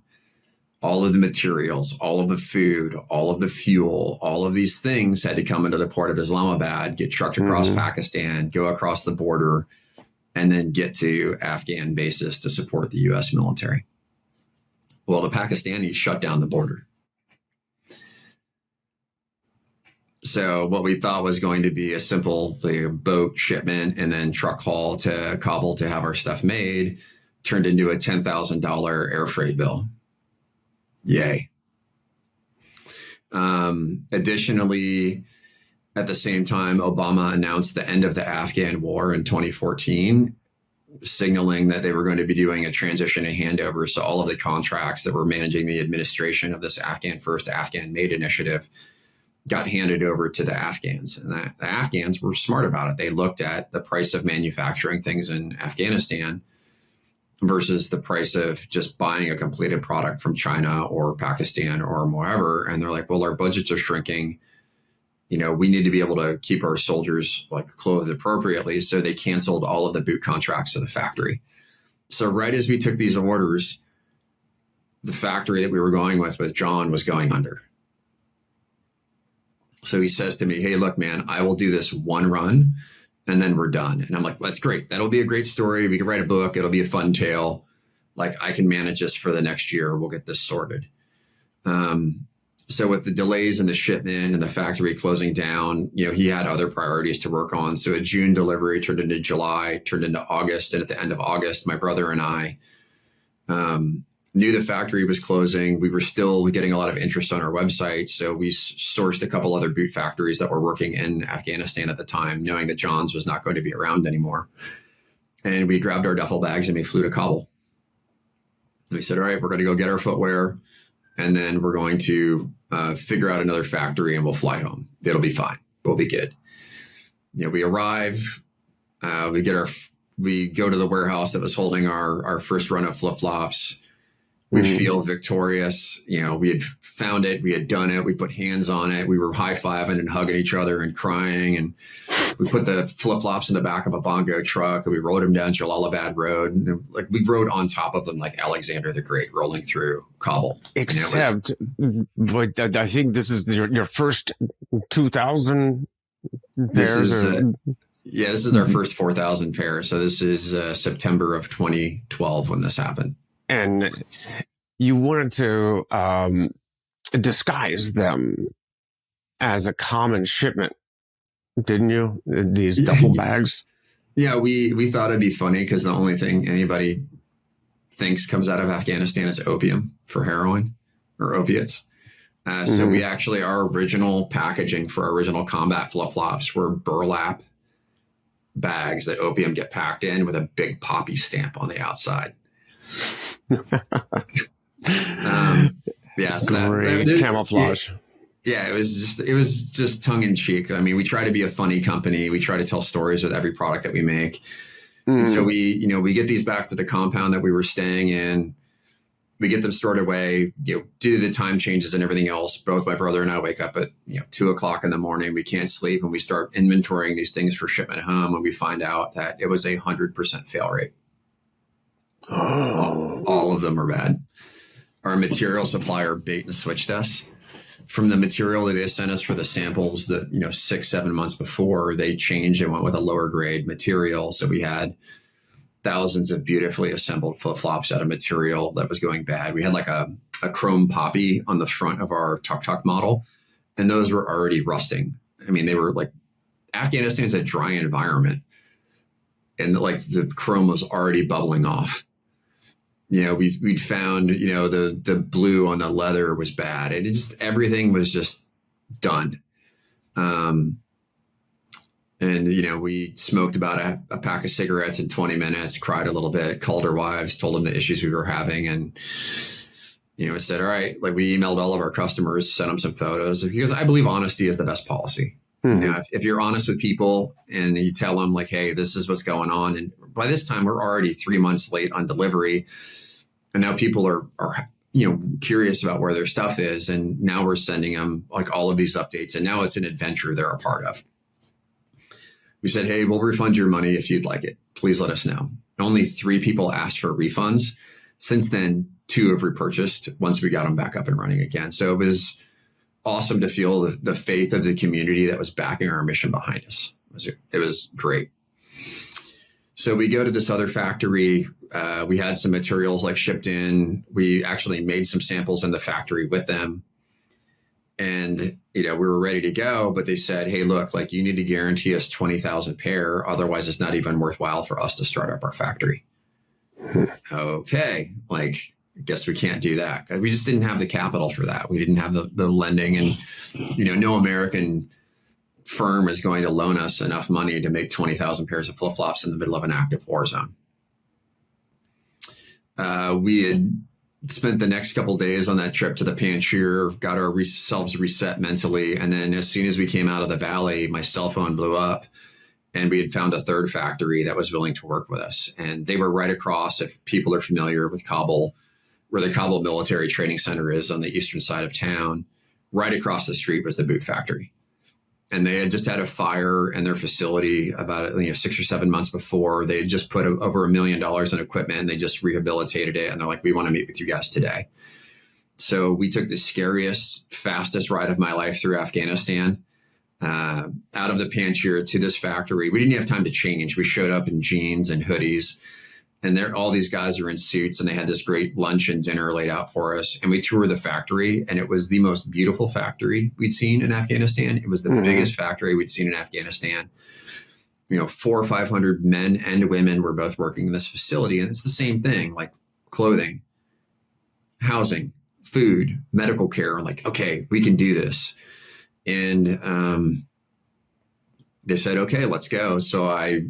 Speaker 1: All of the materials, all of the food, all of the fuel, all of these things had to come into the port of Islamabad, get trucked across Pakistan, go across the border, and then get to Afghan bases to support the U.S. military. Well, the Pakistanis shut down the border. So what we thought was going to be a simple boat shipment and then truck haul to Kabul to have our stuff made turned into a $10,000 air freight bill. Yay. Additionally, at the same time, Obama announced the end of the Afghan war in 2014, signaling that they were going to be doing a transition and handover. So all of the contracts that were managing the administration of this Afghan First, Afghan Made initiative got handed over to the Afghans. And the Afghans were smart about it. They looked at the price of manufacturing things in Afghanistan versus the price of just buying a completed product from China or Pakistan or wherever. And they're like, well, our budgets are shrinking. We need to be able to keep our soldiers clothed appropriately. So they canceled all of the boot contracts to the factory. So right as we took these orders, the factory that we were going with John was going under. So he says to me, hey, look, man, I will do this one run and then we're done. And I'm like, that's great. That'll be a great story. We can write a book. It'll be a fun tale. I can manage this for the next year. We'll get this sorted. So with the delays in the shipment and the factory closing down, he had other priorities to work on. So a June delivery turned into July, turned into August. And at the end of August, my brother and I knew the factory was closing. We were still getting a lot of interest on our website. So we sourced a couple other boot factories that were working in Afghanistan at the time, knowing that John's was not going to be around anymore. And we grabbed our duffel bags and we flew to Kabul. And we said, all right, we're going to go get our footwear. And then we're going to figure out another factory and we'll fly home. It'll be fine. We'll be good. We arrive, we go to the warehouse that was holding our first run of flip-flops. We feel victorious. You know, we had found it. We had done it. We put hands on it. We were high-fiving and hugging each other and crying. And we put the flip-flops in the back of a bongo truck and we rode them down Jalalabad Road. And like we rode on top of them like Alexander the Great rolling through Kabul.
Speaker 2: Except, but I think this is your first 2,000 pairs.
Speaker 1: This is our first 4,000 pairs. So this is September of 2012 when this happened.
Speaker 2: And you wanted to disguise them as a common shipment, didn't you? These duffel bags.
Speaker 1: Yeah, we thought it'd be funny because the only thing anybody thinks comes out of Afghanistan is opium for heroin or opiates. So we actually, our original packaging for our original combat flip-flops were burlap bags that opium get packed in with a big poppy stamp on the outside. So that camouflage. It was just tongue in cheek. I mean, we try to be a funny company. We try to tell stories with every product that we make. And so we get these back to the compound that we were staying in. We get them stored away, due to the time changes and everything else. Both my brother and I wake up at 2:00 in the morning. We can't sleep, and we start inventorying these things for shipment home. And we find out that it was 100% fail rate. All of them are bad. Our material supplier bait and switched us from the material that they sent us for the samples that 6-7 months before. They changed and went with a lower grade material. So we had thousands of beautifully assembled flip-flops out of material that was going bad. We had like a chrome poppy on the front of our tuk-tuk model, and those were already rusting. I mean, they were like, Afghanistan is a dry environment, and like the chrome was already bubbling off. We'd found, the blue on the leather was bad. Everything was just done. And we smoked about a pack of cigarettes in 20 minutes, cried a little bit, called our wives, told them the issues we were having. And, we said, all right, like we emailed all of our customers, sent them some photos, because I believe honesty is the best policy. If you're honest with people and you tell them like, hey, this is what's going on. And by this time we're already 3 months late on delivery. And now people are curious about where their stuff is. And now we're sending them like all of these updates. And now it's an adventure they're a part of. We said, hey, we'll refund your money if you'd like it. Please let us know. Only 3 people asked for refunds. Since then, 2 have repurchased once we got them back up and running again. So it was awesome to feel the faith of the community that was backing our mission behind us. It was great. So we go to this other factory. We had some materials like shipped in. We actually made some samples in the factory with them. And, we were ready to go, but they said, hey, look, like you need to guarantee us 20,000 pair. Otherwise, it's not even worthwhile for us to start up our factory. Okay. Like, I guess we can't do that. We just didn't have the capital for that. We didn't have the lending, and, no American firm is going to loan us enough money to make 20,000 pairs of flip-flops in the middle of an active war zone. We had spent the next couple of days on that trip to the Panjshir, got ourselves reset mentally. And then as soon as we came out of the valley, my cell phone blew up, and we had found a third factory that was willing to work with us. And they were right across, if people are familiar with Kabul, where the Kabul Military Training Center is on the eastern side of town. Right across the street was the boot factory. And they had just had a fire in their facility about 6 or 7 months before. They had just put over $1 million in equipment, and they just rehabilitated it. And they're like, we want to meet with you guys today. So we took the scariest, fastest ride of my life through Afghanistan, out of the Panjshir to this factory. We didn't have time to change. We showed up in jeans and hoodies, and all these guys are in suits, and they had this great lunch and dinner laid out for us. And we toured the factory, and it was the most beautiful factory we'd seen in Afghanistan. It was the biggest factory we'd seen in Afghanistan. 400 or 500 men and women were both working in this facility. And it's the same thing, like clothing, housing, food, medical care. I'm like, okay, we can do this. And they said, okay, let's go. So I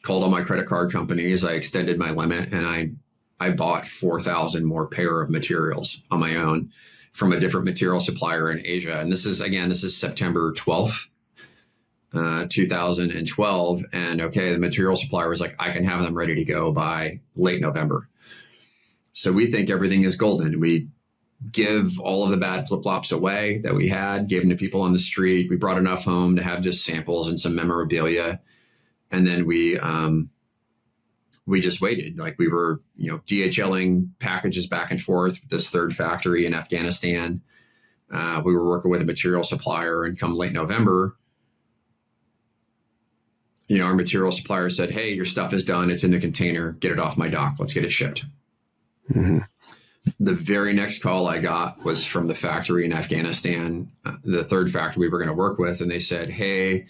Speaker 1: called all my credit card companies. I extended my limit, and I bought 4,000 more pair of materials on my own from a different material supplier in Asia. And this is September 12th, 2012. And okay, the material supplier was like, I can have them ready to go by late November. So we think everything is golden. We give all of the bad flip-flops away that we had, gave them to people on the street. We brought enough home to have just samples and some memorabilia. And then we just waited. Like we were, DHLing packages back and forth with this third factory in Afghanistan. We were working with a material supplier, and come late November, our material supplier said, "Hey, your stuff is done. It's in the container. Get it off my dock. Let's get it shipped." Mm-hmm. The very next call I got was from the factory in Afghanistan, the third factory we were going to work with. And they said, "Hey,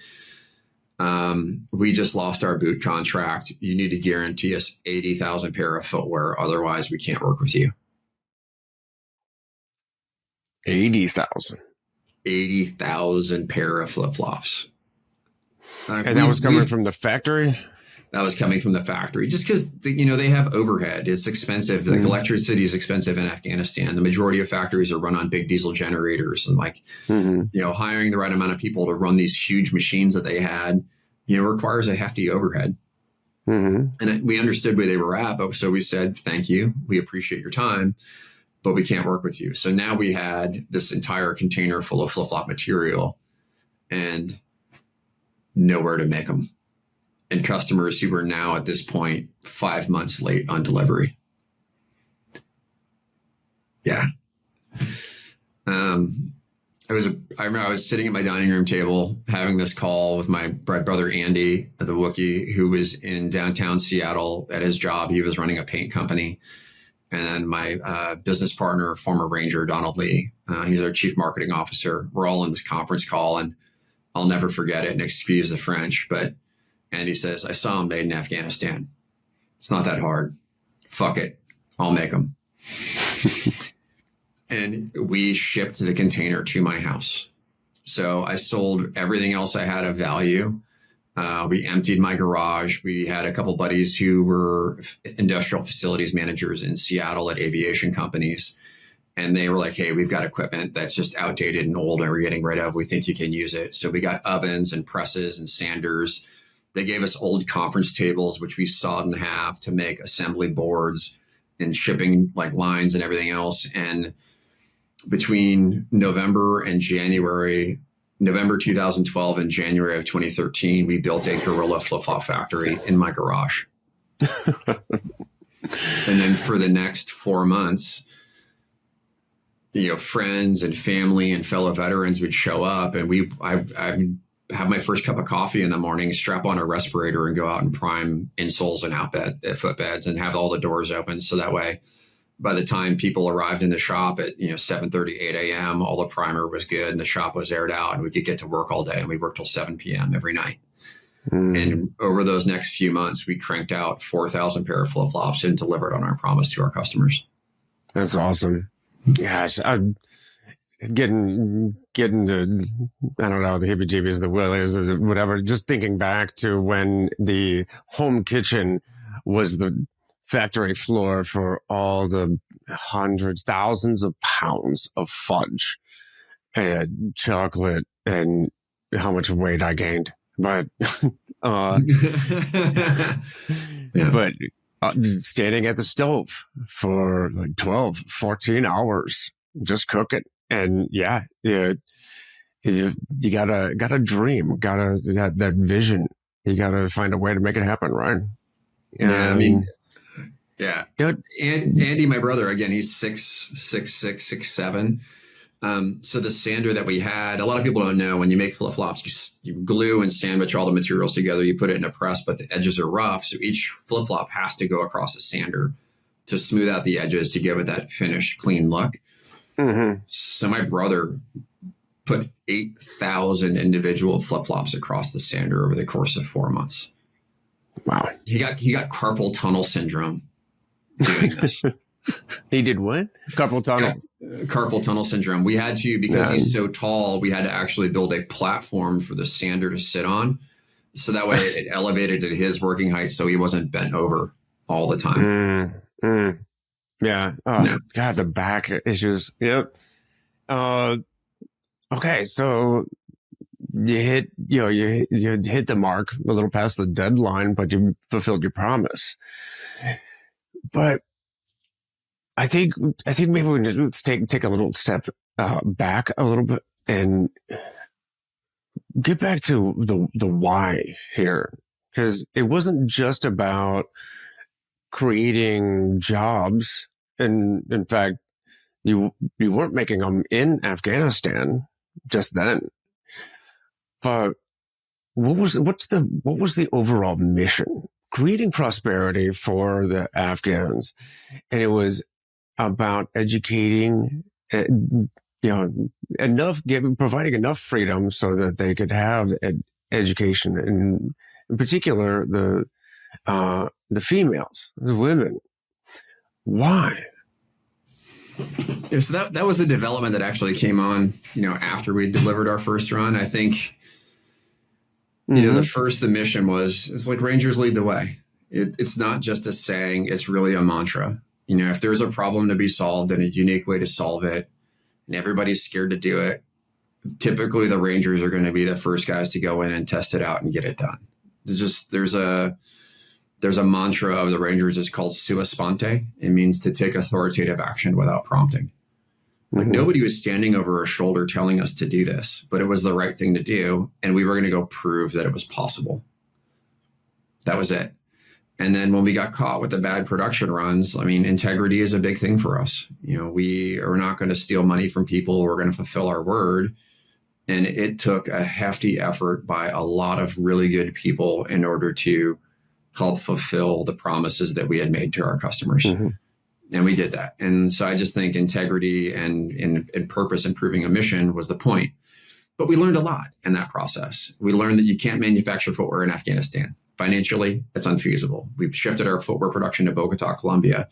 Speaker 1: we just lost our boot contract. You need to guarantee us 80,000 pair of footwear. Otherwise, we can't work with you."
Speaker 2: 80,000.
Speaker 1: 80,000 pair of flip-flops.
Speaker 2: And that was coming from the factory?
Speaker 1: That was coming from the factory, just because, they have overhead. It's expensive. Like electricity is expensive in Afghanistan. The majority of factories are run on big diesel generators, and hiring the right amount of people to run these huge machines that they had, requires a hefty overhead. Mm-hmm. And we understood where they were at. But so we said, "Thank you. We appreciate your time, but we can't work with you." So now we had this entire container full of flip-flop material and nowhere to make them. And customers who were now at this point 5 months late on delivery. Yeah. I remember I was sitting at my dining room table having this call with my brother, Andy, the Wookiee, who was in downtown Seattle at his job. He was running a paint company. And then my business partner, former Ranger, Donald Lee, he's our chief marketing officer. We're all in this conference call, and I'll never forget it, and excuse the French, but Andy says, "I saw them made in Afghanistan. It's not that hard. Fuck it. I'll make them." And we shipped the container to my house. So I sold everything else I had of value. We emptied my garage. We had a couple buddies who were industrial facilities managers in Seattle at aviation companies. And they were like, "Hey, we've got equipment that's just outdated and old and we're getting rid of. We think you can use it." So we got ovens and presses and sanders. They gave us old conference tables, which we sawed in half to make assembly boards and shipping lines and everything else. And between November 2012 and January of 2013, we built a guerrilla flip-flop factory in my garage. And then for the next 4 months, friends and family and fellow veterans would show up, and I have my first cup of coffee in the morning, strap on a respirator, and go out and prime insoles and footbeds, and have all the doors open. So that way, by the time people arrived in the shop at 7:30, 8 a.m., all the primer was good and the shop was aired out, and we could get to work all day. And we worked till 7 p.m. every night. And over those next few months, we cranked out 4,000 pair of flip-flops and delivered on our promise to our customers.
Speaker 2: That's awesome. Gosh, I'm getting the, I don't know, the heebie-jeebies, the willies, whatever. Just thinking back to when the home kitchen was the factory floor for all the hundreds, thousands of pounds of fudge and chocolate, and how much weight I gained. But, standing at the stove for 12, 14 hours, just cooking. And you gotta dream, that vision. You gotta find a way to make it happen, right?
Speaker 1: And Andy, my brother, again, he's 6'7". So the sander that we had, a lot of people don't know, when you make flip-flops, you glue and sandwich all the materials together. You put it in a press, but the edges are rough. So each flip-flop has to go across a sander to smooth out the edges to give it that finished, clean look. Mm-hmm. So my brother put 8,000 individual flip-flops across the sander over the course of 4 months.
Speaker 2: Wow.
Speaker 1: He got carpal tunnel syndrome doing this.
Speaker 2: He did what? Carpal tunnel.
Speaker 1: Carpal tunnel syndrome. We had to, because he's so tall, we had to actually build a platform for the sander to sit on. So that way it elevated to his working height, so he wasn't bent over all the time.
Speaker 2: Yeah. Oh, God, the back issues. Yep. Okay. So you hit the mark a little past the deadline, but you fulfilled your promise. But I think maybe let's take a little step back a little bit and get back to the why here, because it wasn't just about creating jobs. And in fact, you weren't making them in Afghanistan just then. But what was the overall mission? Creating prosperity for the Afghans, and it was about educating, providing enough freedom so that they could have education, and in particular the females, the women. Why?
Speaker 1: Yeah, so that was a development that actually came on, after we delivered our first run. I think, the mission it's like Rangers lead the way. It's not just a saying, it's really a mantra. If there's a problem to be solved and a unique way to solve it, and everybody's scared to do it, typically the Rangers are going to be the first guys to go in and test it out and get it done. There's a mantra of the Rangers. It's called sua sponte. It means to take authoritative action without prompting. Like nobody was standing over our shoulder telling us to do this, but it was the right thing to do. And we were going to go prove that it was possible. That was it. And then when we got caught with the bad production runs, integrity is a big thing for us. We are not going to steal money from people. We're going to fulfill our word. And it took a hefty effort by a lot of really good people in order to help fulfill the promises that we had made to our customers. And we did that. And so I just think integrity and purpose and proving a mission was the point. But we learned a lot in that process. We learned that you can't manufacture footwear in Afghanistan. Financially, it's unfeasible. We've shifted our footwear production to Bogota, Colombia.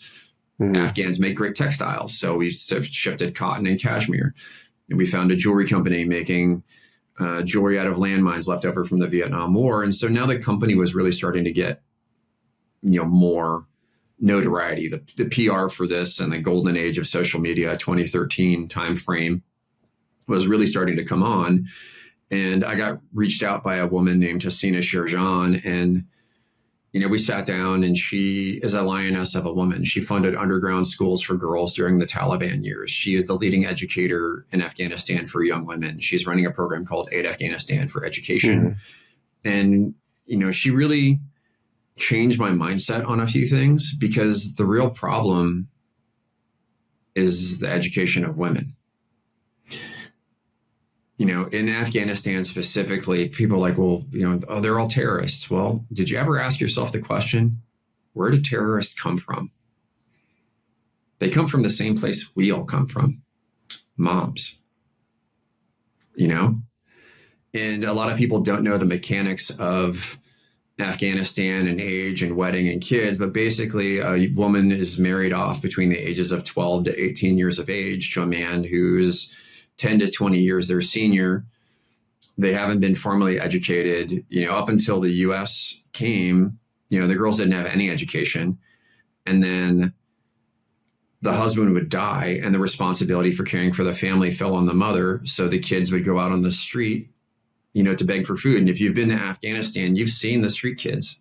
Speaker 1: Afghans make great textiles. So we shifted cotton and cashmere. And we found a jewelry company making jewelry out of landmines left over from the Vietnam War. And so now the company was really starting to get, more notoriety. The PR for this and the golden age of social media, 2013 timeframe, was really starting to come on. And I got reached out by a woman named Hassina Sherjan. And, we sat down, and she is a lioness of a woman. She funded underground schools for girls during the Taliban years. She is the leading educator in Afghanistan for young women. She's running a program called Aid Afghanistan for education. And, she really changed my mindset on a few things, because the real problem is the education of women. In Afghanistan specifically, people are like, well, they're all terrorists. Well, did you ever ask yourself the question, where do terrorists come from? They come from the same place we all come from, moms, and a lot of people don't know the mechanics of Afghanistan and age and wedding and kids, but basically a woman is married off between the ages of 12 to 18 years of age to a man who's 10 to 20 years their senior. They haven't been formally educated, up until the US came, the girls didn't have any education. And then the husband would die and the responsibility for caring for the family fell on the mother. So the kids would go out on the street, to beg for food. And if you've been to Afghanistan, you've seen the street kids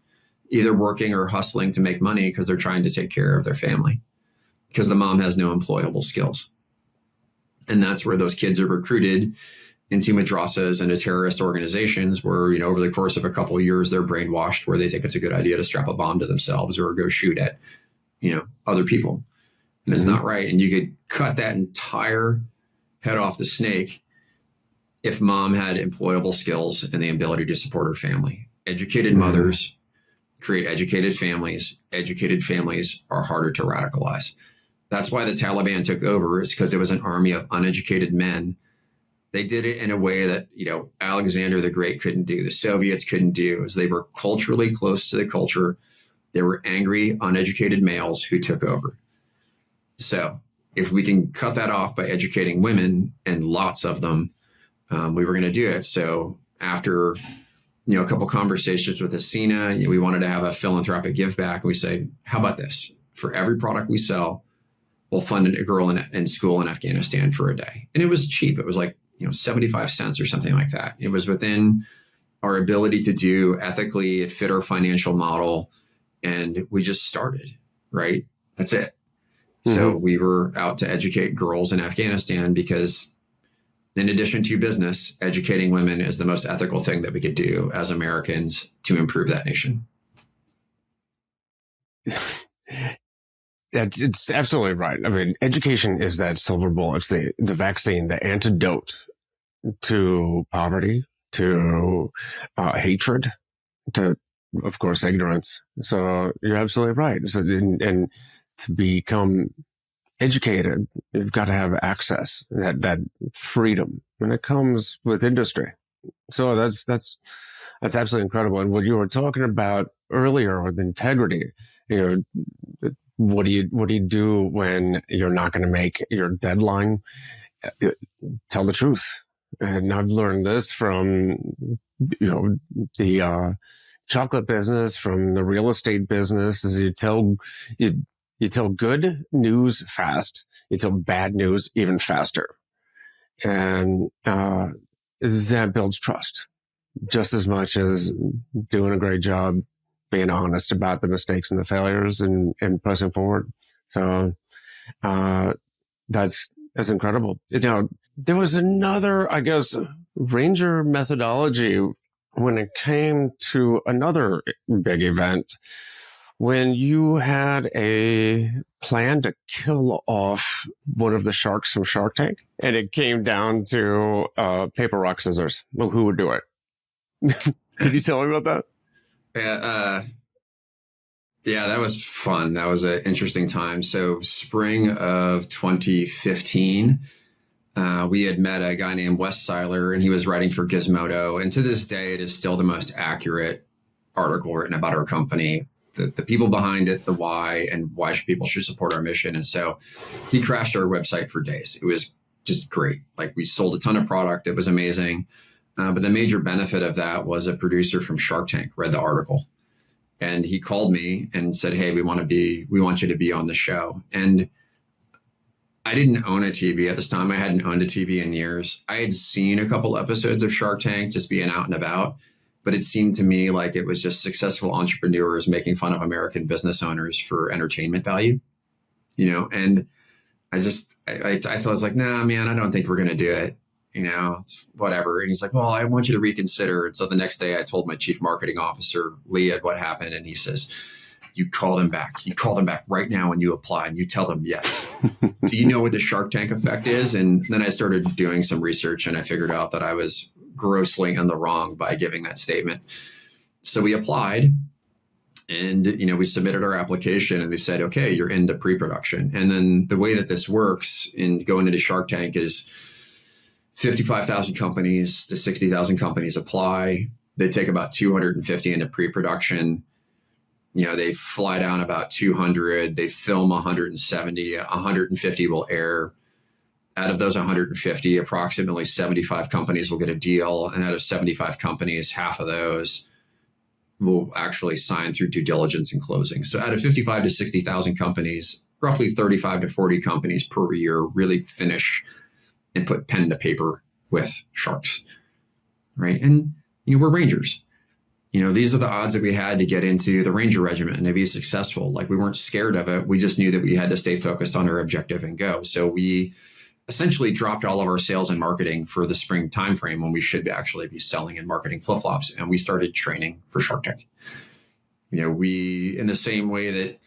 Speaker 1: either working or hustling to make money because they're trying to take care of their family, because the mom has no employable skills. And that's where those kids are recruited into madrasas and to terrorist organizations where, over the course of a couple of years, they're brainwashed where they think it's a good idea to strap a bomb to themselves or go shoot at, other people. And it's not right. And you could cut that entire head off the snake if mom had employable skills and the ability to support her family. Educated mothers create educated families. Educated families are harder to radicalize. That's why the Taliban took over, is because it was an army of uneducated men. They did it in a way that, Alexander the Great couldn't do, the Soviets couldn't do, as they were culturally close to the culture. They were angry, uneducated males who took over. So if we can cut that off by educating women, and lots of them, we were going to do it. So after, a couple conversations with Hassina, we wanted to have a philanthropic give back. We say, how about this? For every product we sell, we'll fund a girl in school in Afghanistan for a day. And it was cheap. It was like, 75 cents or something like that. It was within our ability to do ethically. It fit our financial model. And we just started, right? That's it. So we were out to educate girls in Afghanistan because, in addition to business, educating women is the most ethical thing that we could do as Americans to improve that nation.
Speaker 2: It's absolutely right. I mean, education is that silver bullet. It's the vaccine, the antidote to poverty, to hatred, to, of course, ignorance. So you're absolutely right. So, and to become educated, you've got to have access, that freedom, and it comes with industry. So that's absolutely incredible. And what you were talking about earlier with integrity, what do you do when you're not going to make your deadline? Tell the truth. And I've learned this from, the chocolate business, from the real estate business, is you tell good news fast. You tell bad news even faster. And that builds trust just as much as doing a great job being honest about the mistakes and the failures and pressing forward. So that's incredible. There was another, I guess, Ranger methodology when it came to another big event, when you had a plan to kill off one of the sharks from Shark Tank, and it came down to paper, rock, scissors. Well, who would do it? Could you tell me about that?
Speaker 1: Yeah, that was fun. That was an interesting time. So spring of 2015, we had met a guy named Wes Seiler, and he was writing for Gizmodo. And to this day, it is still the most accurate article written about our company, the people behind it, the why, and why people should support our mission. And so he crashed our website for days. It was just great. Like, we sold a ton of product. It was amazing. But the major benefit of that was a producer from Shark Tank read the article, and he called me and said, "Hey, we want you to be on the show." And I didn't own a TV at this time. I hadn't owned a TV in years. I had seen a couple episodes of Shark Tank just being out and about, but it seemed to me like it was just successful entrepreneurs making fun of American business owners for entertainment value, and I was like, "Nah, man, I don't think we're going to do it. It's whatever." And he's like, "Well, I want you to reconsider." And so the next day I told my chief marketing officer, Leah, what happened. And he says, "You call them back. You call them back right now and you apply and you tell them yes." Do you know what the Shark Tank effect is? And then I started doing some research, and I figured out that I was grossly in the wrong by giving that statement. So we applied, and, we submitted our application, and they said, "Okay, you're into pre-production." And then the way that this works in going into Shark Tank is 55,000 companies to 60,000 companies apply. They take about 250 into pre-production. They fly down about 200. They film 170. 150 will air. Out of those 150, approximately 75 companies will get a deal. And out of 75 companies, half of those will actually sign through due diligence and closing. So out of 55 to 60,000 companies, roughly 35 to 40 companies per year really finish and put pen to paper with sharks, right? And, we're Rangers. These are the odds that we had to get into the Ranger Regiment and to be successful. Like, we weren't scared of it. We just knew that we had to stay focused on our objective and go. So we essentially dropped all of our sales and marketing for the spring timeframe when we should actually be selling and marketing flip-flops. And we started training for Shark Tank. We, in the same way that,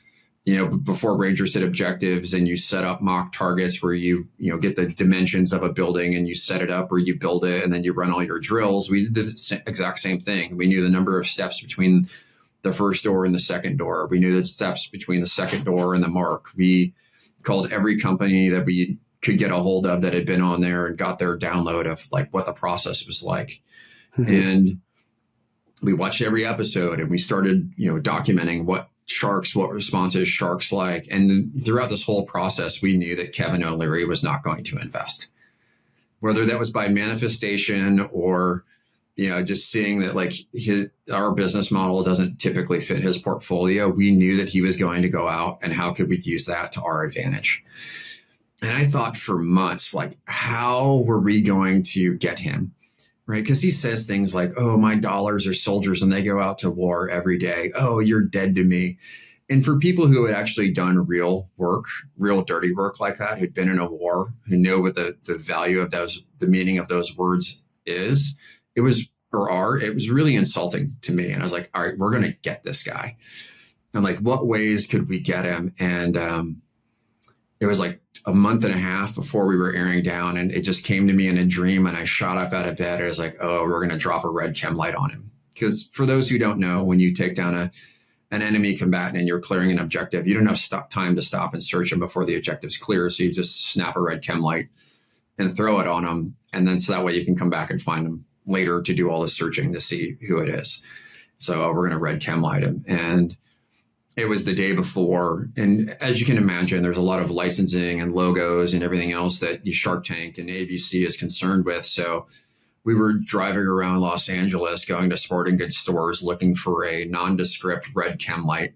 Speaker 1: before Rangers hit objectives and you set up mock targets where you get the dimensions of a building and you set it up, or you build it and then you run all your drills. We did the exact same thing. We knew the number of steps between the first door and the second door. We knew the steps between the second door and the mark. We called every company that we could get a hold of that had been on there and got their download of like what the process was like. Mm-hmm. And we watched every episode, and we started, documenting what responses sharks like. And throughout this whole process, we knew that Kevin O'Leary was not going to invest, whether that was by manifestation or, just seeing that like our business model doesn't typically fit his portfolio. We knew that he was going to go out, and how could we use that to our advantage? And I thought for months, like, how were we going to get him? Right? Because he says things like, "Oh, my dollars are soldiers and they go out to war every day. Oh, you're dead to me." And for people who had actually done real work, real dirty work like that, who'd been in a war, who know what the value of those, the meaning of those words is, it was really insulting to me. And I was like, all right, we're going to get this guy. And like, what ways could we get him? And it was like a month and a half before we were airing down. And it just came to me in a dream. And I shot up out of bed. I was like, oh, we're going to drop a red chem light on him. Because for those who don't know, when you take down an enemy combatant and you're clearing an objective, you don't have time to stop and search them before the objective's clear. So you just snap a red chem light and throw it on them. And then so that way you can come back and find them later to do all the searching to see who it is. So we're going to red chem light him. And it was the day before. And as you can imagine, there's a lot of licensing and logos and everything else that Shark Tank and ABC is concerned with. So we were driving around Los Angeles, going to sporting goods stores, looking for a nondescript red chem light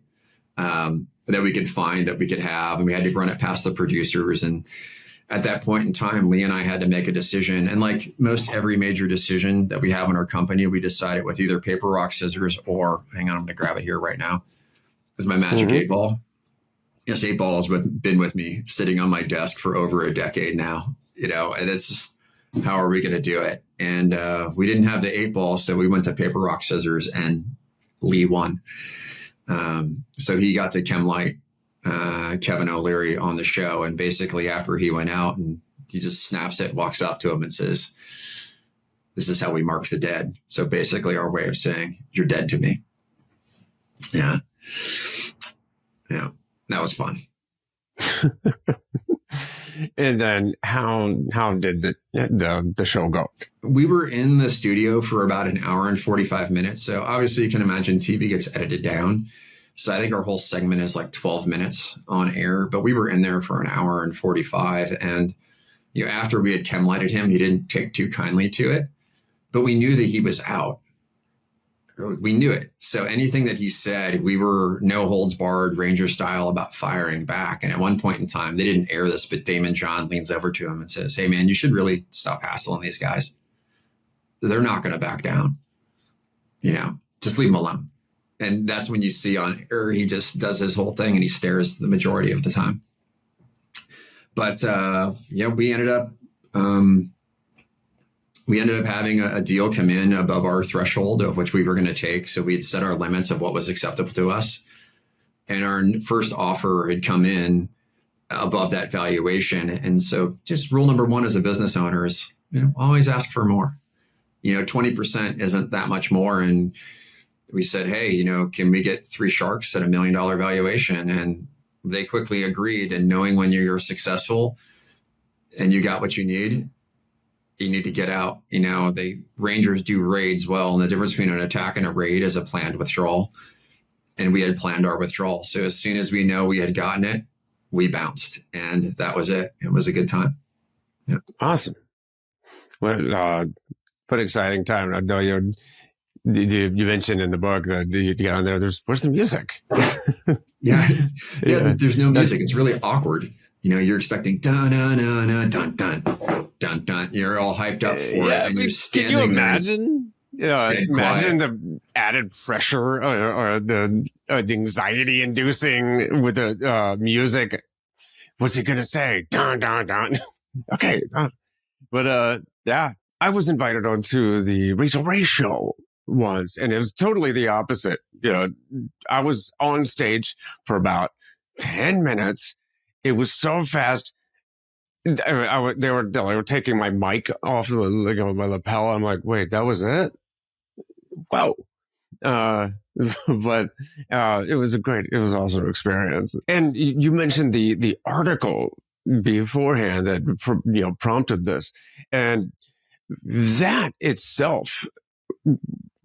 Speaker 1: that we could find, that we could have. And we had to run it past the producers. And at that point in time, Lee and I had to make a decision. And like most every major decision that we have in our company, we decided with either paper, rock, scissors, or hang on, I'm going to grab it here right now. Is my magic 8-ball. Yes, 8-ball has been with me sitting on my desk for over a decade now, and it's just, how are we going to do it? And we didn't have the 8-ball, so we went to paper, rock, scissors, and Lee won. So he got to chem light Kevin O'Leary on the show. And basically after he went out, and he just snaps it, walks up to him and says, this is how we mark the dead. So basically our way of saying, you're dead to me. Yeah. Yeah, that was fun.
Speaker 2: And then how did the show go?
Speaker 1: We were in the studio for about an hour and 45 minutes. So obviously you can imagine TV gets edited down. So I think our whole segment is like 12 minutes on air, but we were in there for an hour and 45. And after we had chem lighted him, he didn't take too kindly to it, but we knew that he was out. We knew it. So anything that he said, we were no holds barred Ranger style about firing back. And at one point in time, they didn't air this, but Damon John leans over to him and says, hey man, you should really stop hassling these guys. They're not going to back down. Just leave them alone. And that's when you see on air, he just does his whole thing and he stares the majority of the time. But we ended up having a deal come in above our threshold of which we were going to take. So we had set our limits of what was acceptable to us. And our first offer had come in above that valuation. And so just rule number one as a business owner is, always ask for more. 20% isn't that much more. And we said, hey, can we get 3 sharks at $1 million valuation? And they quickly agreed. And knowing when you're successful and you got what you need to get out. The Rangers do raids well. And the difference between an attack and a raid is a planned withdrawal. And we had planned our withdrawal. So as soon as we know we had gotten it, we bounced. And that was it. It was a good time. Yeah.
Speaker 2: Awesome. What exciting time. I know you mentioned in the book that you got on there, where's the music?
Speaker 1: Yeah. There's no music. It's really awkward. You're expecting dun dun dun dun dun dun dun. You're all hyped up for it, and you're standing.
Speaker 2: Can you imagine? Imagine the added pressure or the anxiety-inducing with the music. What's he gonna say? Dun dun dun. Okay, but I was invited onto the Rachel Ray show once, and it was totally the opposite. I was on stage for about 10 minutes. It was so fast. They were taking my mic off my lapel. I'm like, wait, that was it? Wow. But it was an awesome experience. And you mentioned the article beforehand that prompted this, and that itself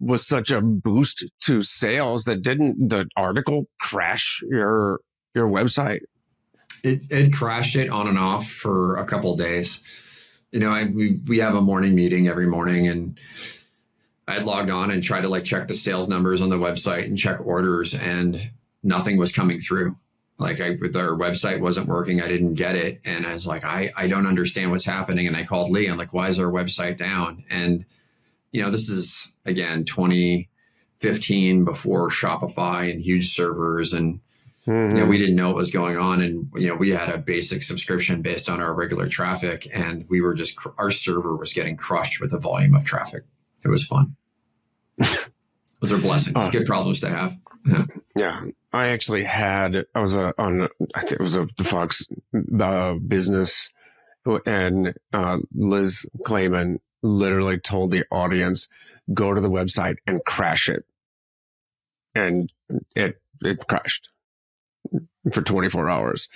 Speaker 2: was such a boost to sales that didn't the article crash your website?
Speaker 1: It crashed it on and off for a couple of days. We have a morning meeting every morning, and I had logged on and tried to check the sales numbers on the website and check orders, and nothing was coming through. Our website wasn't working. I didn't get it. And I was like, I don't understand what's happening. And I called Lee. I'm like, why is our website down? And, this is, again, 2015 before Shopify and huge servers. And We didn't know what was going on. And, we had a basic subscription based on our regular traffic, and we were our server was getting crushed with the volume of traffic. It was fun. Those are blessings, good problems to have.
Speaker 2: Yeah. I actually I was on, I think it was a Fox business, and Liz Clayman literally told the audience, go to the website and crash it. And it crashed for 24 hours.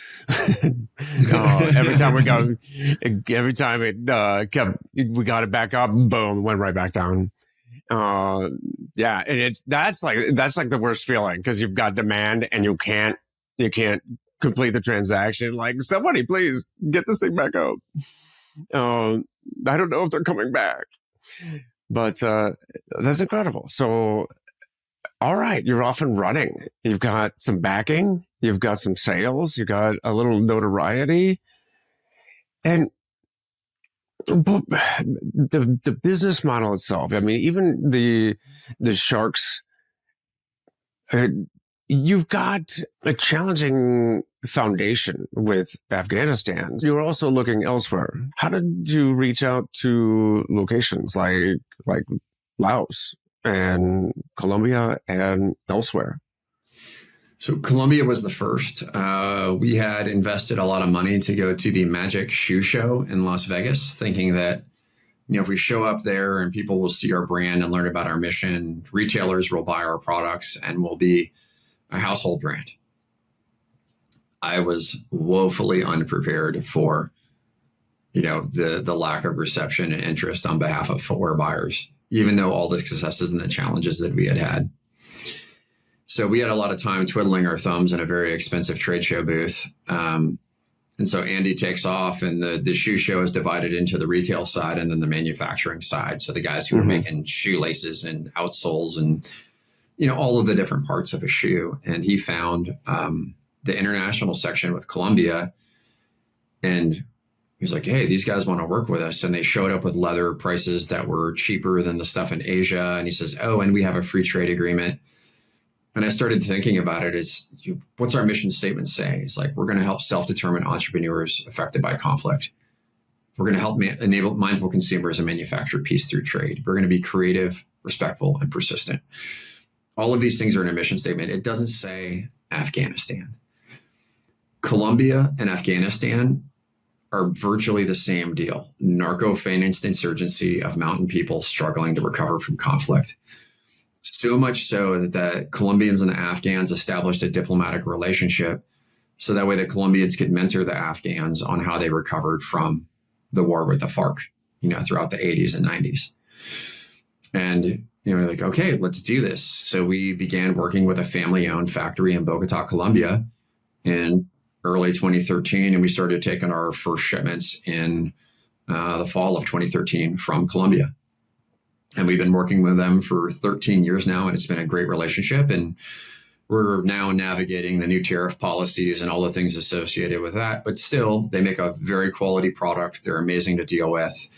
Speaker 2: Every time we got it back up, boom, went right back down. Yeah. And that's like the worst feeling, because you've got demand and you can't complete the transaction. Like, somebody please get this thing back up. I don't know if they're coming back, but, that's incredible. So, all right, you're off and running. You've got some backing. You've got some sales. You got a little notoriety, and the business model itself. I mean, even the sharks. You've got a challenging foundation with Afghanistan. You're also looking elsewhere. How did you reach out to locations like Laos and Colombia and elsewhere?
Speaker 1: So Colombia was the first. We had invested a lot of money to go to the Magic Shoe Show in Las Vegas, thinking that, if we show up there and people will see our brand and learn about our mission, retailers will buy our products and we'll be a household brand. I was woefully unprepared for, the lack of reception and interest on behalf of footwear buyers, even though all the successes and the challenges that we had. So we had a lot of time twiddling our thumbs in a very expensive trade show booth. And so Andy takes off, and the shoe show is divided into the retail side and then the manufacturing side. So the guys who are making shoelaces and outsoles and, all of the different parts of a shoe. And he found the international section with Colombia, and he was like, hey, these guys want to work with us. And they showed up with leather prices that were cheaper than the stuff in Asia. And he says, oh, and we have a free trade agreement. And I started thinking about it as, what's our mission statement say? It's like, we're going to help self-determined entrepreneurs affected by conflict. We're going to help enable mindful consumers and manufacture peace through trade. We're going to be creative, respectful, and persistent. All of these things are in a mission statement. It doesn't say Afghanistan. Colombia and Afghanistan are virtually the same deal. Narco-financed insurgency of mountain people struggling to recover from conflict. So much so that the Colombians and the Afghans established a diplomatic relationship, so that way the Colombians could mentor the Afghans on how they recovered from the war with the FARC, throughout the 80s and 90s. And, we're like, okay, let's do this. So we began working with a family-owned factory in Bogota, Colombia in early 2013. And we started taking our first shipments in the fall of 2013 from Colombia. And we've been working with them for 13 years now, and it's been a great relationship. And we're now navigating the new tariff policies and all the things associated with that. But still, they make a very quality product. They're amazing to deal with.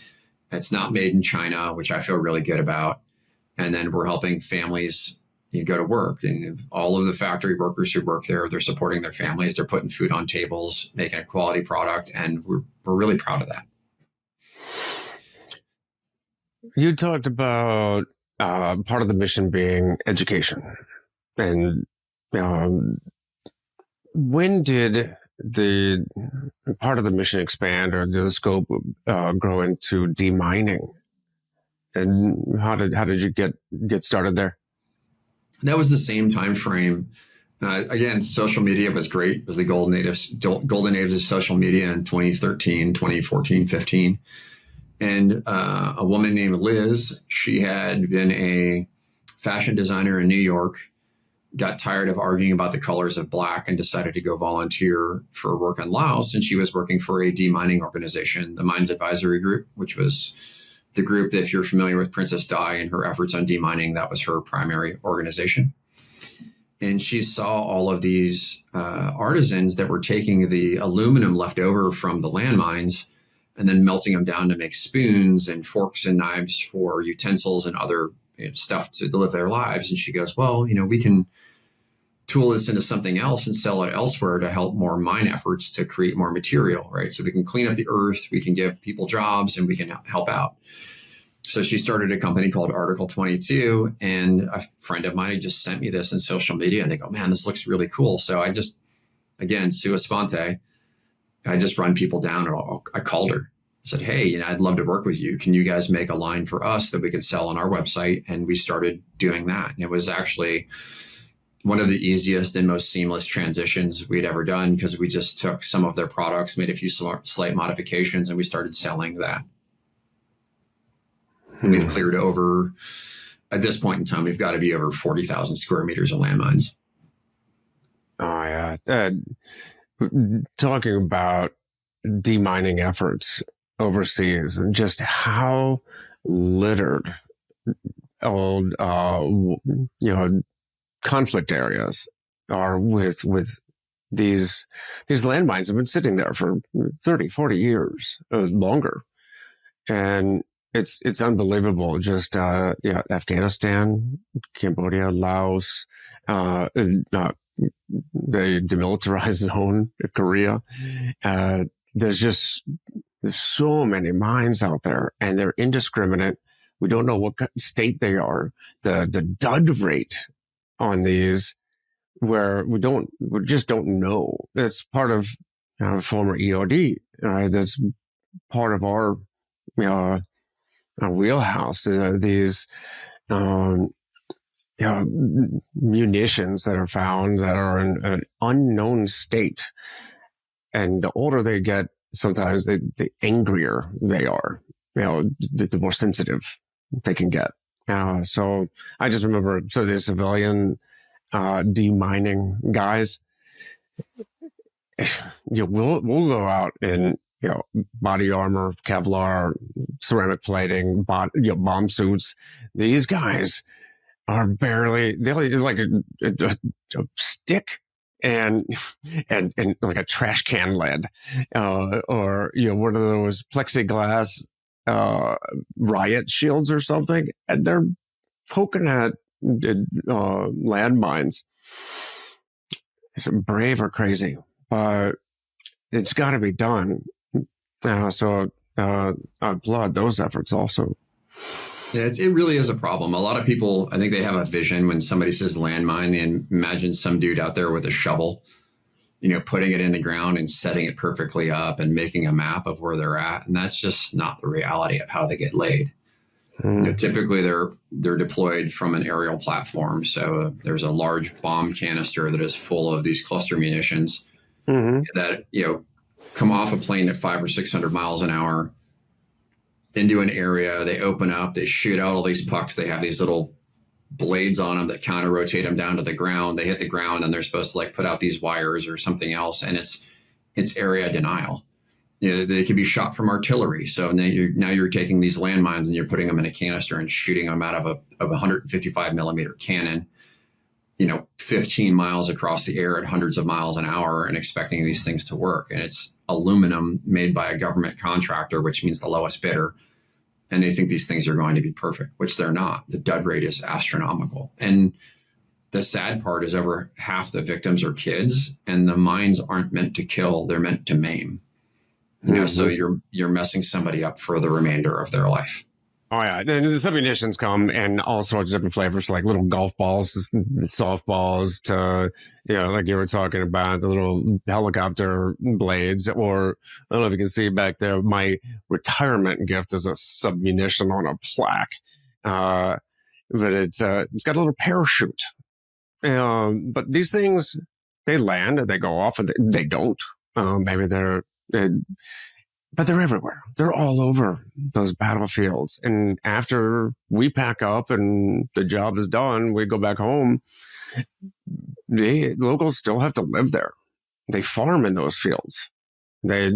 Speaker 1: It's not made in China, which I feel really good about. And then we're helping families go to work. And all of the factory workers who work there, they're supporting their families. They're putting food on tables, making a quality product. And we're really proud of that.
Speaker 2: You talked about part of the mission being education. And when did the part of the mission expand, or did the scope grow into demining? And how did you get started there?
Speaker 1: That was the same time frame. Again, social media was great. It was the golden age of social media in 2013, 2014, 15. And a woman named Liz, she had been a fashion designer in New York, got tired of arguing about the colors of black, and decided to go volunteer for work in Laos. And she was working for a demining organization, the Mines Advisory Group, which was the group that, if you're familiar with Princess Di and her efforts on demining, that was her primary organization. And she saw all of these artisans that were taking the aluminum left over from the landmines and then melting them down to make spoons and forks and knives for utensils and other stuff to live their lives. And she goes, well, we can tool this into something else and sell it elsewhere to help more mine efforts to create more material, right? So we can clean up the earth, we can give people jobs, and we can help out. So she started a company called Article 22, and a friend of mine just sent me this in social media, and they go, man, this looks really cool. So I just, again, sua sponte, I just run people down, and I called her. I said, hey, I'd love to work with you. Can you guys make a line for us that we could sell on our website? And we started doing that. And it was actually one of the easiest and most seamless transitions we'd ever done, because we just took some of their products, made a few slight modifications, and we started selling that. We've cleared over, at this point in time, we've got to be over 40,000 square meters of landmines.
Speaker 2: Oh, yeah. Talking about demining efforts overseas and just how littered old, conflict areas are with these landmines have been sitting there for 30, 40 years, longer. And it's unbelievable. Just, Afghanistan, Cambodia, Laos, the demilitarized zone, Korea. There's so many mines out there, and they're indiscriminate. We don't know what state they are. The dud rate on these, where we just don't know. That's part of former EOD. That's part of our wheelhouse. These munitions that are found that are in an unknown state, and the older they get, sometimes the angrier they are. The more sensitive they can get. So I just remember, the civilian demining guys, we'll go out in body armor, Kevlar, ceramic plating, bomb suits. These guys are they're like a stick and like a trash can lid, or one of those plexiglass riot shields or something, and they're poking at landmines. It's brave or crazy, but it's got to be done. So I applaud those efforts also.
Speaker 1: Yeah, it really is a problem. A lot of people, I think they have a vision when somebody says landmine, they imagine some dude out there with a shovel, putting it in the ground and setting it perfectly up and making a map of where they're at. And that's just not the reality of how they get laid. Typically, they're deployed from an aerial platform. So there's a large bomb canister that is full of these cluster munitions that, come off a plane at 500 or 600 miles an hour into an area. They open up, they shoot out all these pucks. They have these little blades on them that counter rotate them down to the ground. They hit the ground, and they're supposed to put out these wires or something else. And it's area denial. They could be shot from artillery. So now you're taking these landmines and you're putting them in a canister and shooting them out of a 155 millimeter cannon, 15 miles across the air at hundreds of miles an hour, and expecting these things to work. And it's aluminum made by a government contractor, which means the lowest bidder. And they think these things are going to be perfect, which they're not. The dud rate is astronomical. And the sad part is over half the victims are kids, and the mines aren't meant to kill. They're meant to maim. So you're messing somebody up for the remainder of their life.
Speaker 2: Oh yeah, and some munitions come in all sorts of different flavors, like little golf balls, softballs, to like you were talking about, the little helicopter blades. Or I don't know if you can see back there, my retirement gift is a submunition on a plaque, but it's got a little parachute. But these things, they land and they go off, and they don't. Maybe but they're everywhere. They're all over those battlefields. And after we pack up and the job is done, we go back home. The locals still have to live there. They farm in those fields. They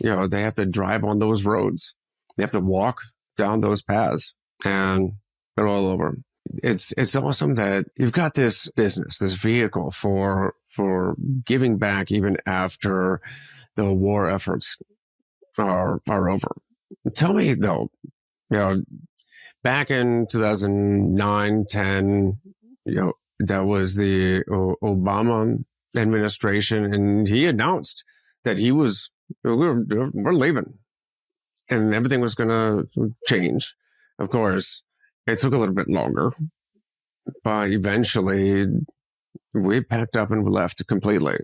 Speaker 2: have to drive on those roads. They have to walk down those paths, and they're all over. It's awesome that you've got this business, this vehicle for giving back even after the war efforts are over. Tell me though, back in 2009, 10, that was the Obama administration, and he announced that we're leaving, and everything was going to change. Of course, it took a little bit longer, but eventually we packed up and we left completely.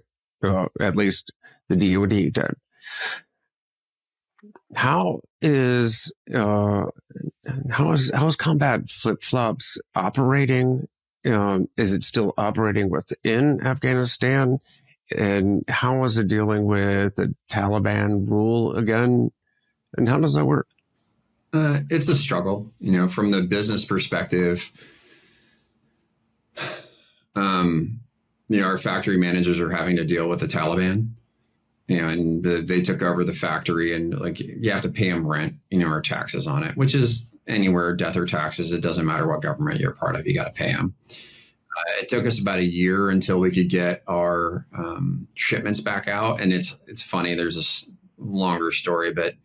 Speaker 2: At least the DoD did. How is combat flip-flops operating? Is it still operating within Afghanistan? And how is it dealing with the Taliban rule again? And how does that work?
Speaker 1: It's a struggle, from the business perspective. Our factory managers are having to deal with the Taliban, and they took over the factory, and you have to pay them rent, or taxes on it, which is anywhere, death or taxes. It doesn't matter what government you're part of, you got to pay them. It took us about a year until we could get our shipments back out. And it's funny, there's this longer story, but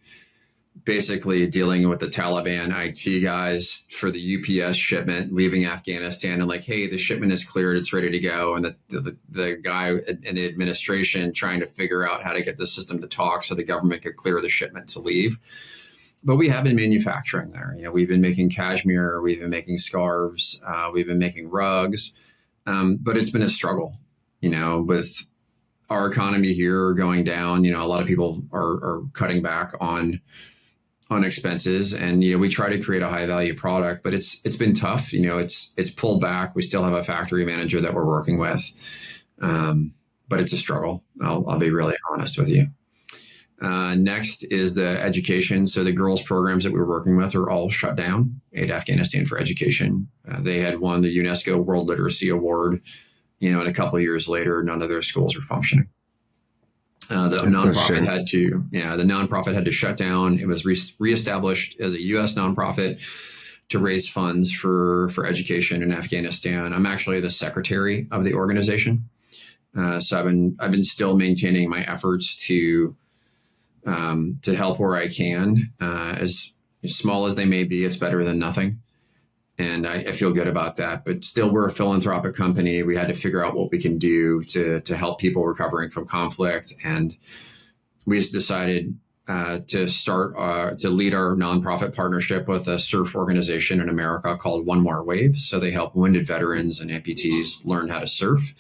Speaker 1: basically dealing with the Taliban IT guys for the UPS shipment, leaving Afghanistan, and hey, the shipment is cleared, it's ready to go. And the guy in the administration trying to figure out how to get the system to talk so the government could clear the shipment to leave. But we have been manufacturing there. We've been making cashmere, we've been making scarves, we've been making rugs. But it's been a struggle, with our economy here going down. A lot of people are cutting back on expenses, and we try to create a high value product, but it's been tough. It's pulled back. We still have a factory manager that we're working with, but it's a struggle. I'll be really honest with you. Next is the education. So the girls programs that we were working with are all shut down at Afghanistan for education. They had won the UNESCO World Literacy Award, and a couple of years later, none of their schools are functioning. The nonprofit had to shut down. It was reestablished as a U.S. nonprofit to raise funds for education in Afghanistan. I'm actually the secretary of the organization, so I've been still maintaining my efforts to help where I can. As small as they may be, it's better than nothing. And I feel good about that. But still, we're a philanthropic company. We had to figure out what we can do to help people recovering from conflict. And we just decided to lead our nonprofit partnership with a surf organization in America called One More Wave. So they help wounded veterans and amputees learn how to surf.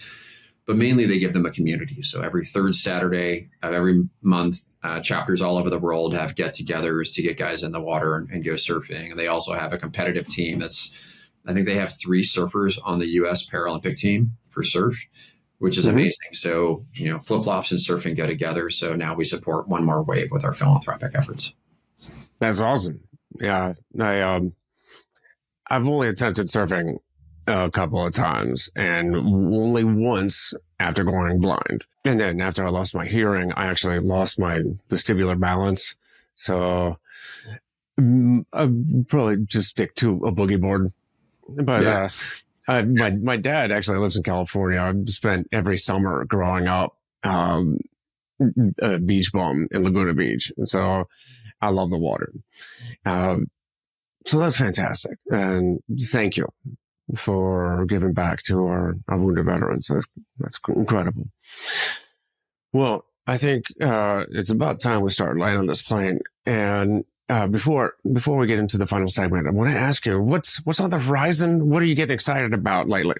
Speaker 1: But mainly they give them a community. So every third Saturday of every month, chapters all over the world have get-togethers to get guys in the water and go surfing. And they also have a competitive team I think they have 3 surfers on the U.S. Paralympic team for surf, which is amazing. So, flip-flops and surfing go together. So now we support One More Wave with our philanthropic efforts.
Speaker 2: That's awesome. Yeah. I've only attempted surfing a couple of times, and only once after going blind. And then after I lost my hearing, I actually lost my vestibular balance. So I'd probably just stick to a boogie board. But my dad actually lives in California. I've spent every summer growing up a beach bum in Laguna Beach. And so I love the water. So that's fantastic. And thank you for giving back to our wounded veterans. That's incredible. Well, I think it's about time we start landing this plane. And before we get into the final segment, I want to ask you, what's on the horizon? What are you getting excited about lately?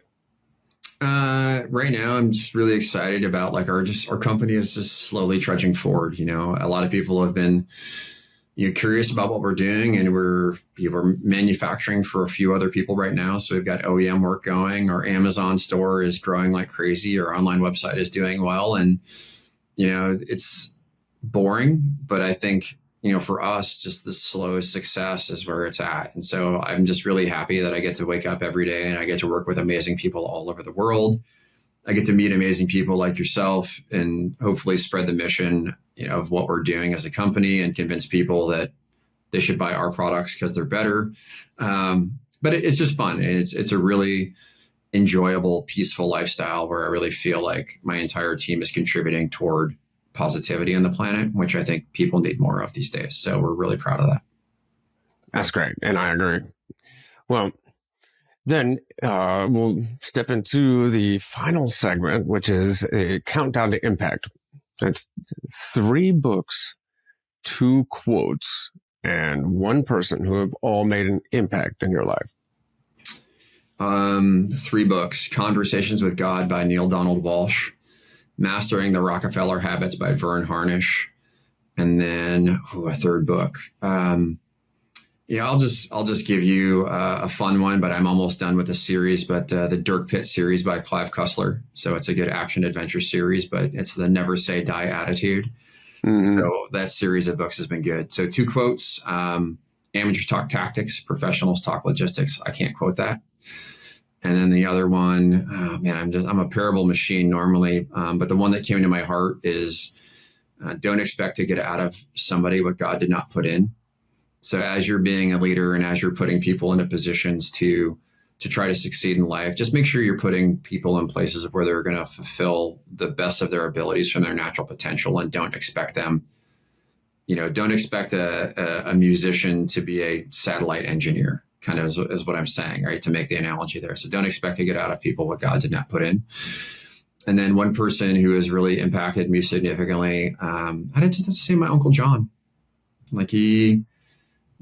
Speaker 1: Right now, I'm just really excited about our company is just slowly trudging forward. A lot of people have been curious about what we're doing, and we're manufacturing for a few other people right now. So we've got OEM work going. Our Amazon store is growing like crazy. Our online website is doing well, and it's boring, but I think for us, just the slow success is where it's at. And so I'm just really happy that I get to wake up every day and I get to work with amazing people all over the world. I get to meet amazing people like yourself and hopefully spread the mission of what we're doing as a company and convince people that they should buy our products because they're better. But it's just fun. It's a really enjoyable, peaceful lifestyle where I really feel like my entire team is contributing toward positivity on the planet, which I think people need more of these days. So we're really proud of that.
Speaker 2: That's great. And I agree. Well, Then we'll step into the final segment, which is a countdown to impact. That's 3 books, 2 quotes, and 1 person who have all made an impact in your life.
Speaker 1: 3 books: Conversations with God by Neil Donald Walsh, Mastering the Rockefeller Habits by Vern Harnish, and then a 3rd book. I'll just give you a fun one, but I'm almost done with the series. But the Dirk Pitt series by Clive Cussler. So it's a good action adventure series, but it's the never say die attitude. Mm-hmm. So that series of books has been good. So 2 quotes: amateurs talk tactics, professionals talk logistics. I can't quote that. And then the other one, I'm a parable machine normally, but the one that came to my heart is don't expect to get out of somebody what God did not put in. So as you're being a leader and as you're putting people into positions to try to succeed in life, just make sure you're putting people in places where they're going to fulfill the best of their abilities from their natural potential, and don't expect them, don't expect a musician to be a satellite engineer, kind of is what I'm saying, right? To make the analogy there. So don't expect to get out of people what God did not put in. And then one person who has really impacted me significantly, I'd have to say my Uncle John. Like he's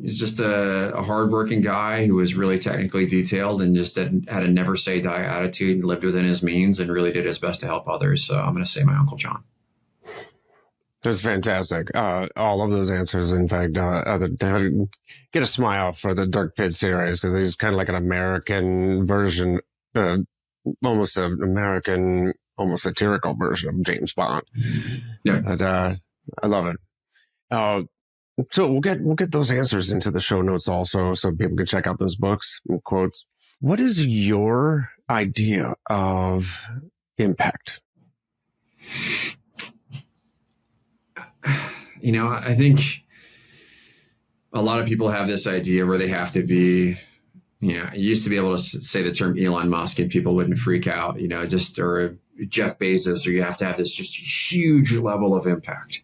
Speaker 1: just a hardworking guy who was really technically detailed and just had a never say die attitude and lived within his means and really did his best to help others. So I'm going to say my Uncle John.
Speaker 2: That's fantastic. All of those answers, in fact, get a smile for the Dirk Pitt series, because he's kind of like an American version, almost an American, almost satirical version of James Bond. Yeah. But, I love it. So we'll get those answers into the show notes also, so people can check out those books and quotes. What is your idea of impact?
Speaker 1: I think a lot of people have this idea where they have to be, you used to be able to say the term Elon Musk and people wouldn't freak out, or Jeff Bezos, or you have to have this just huge level of impact.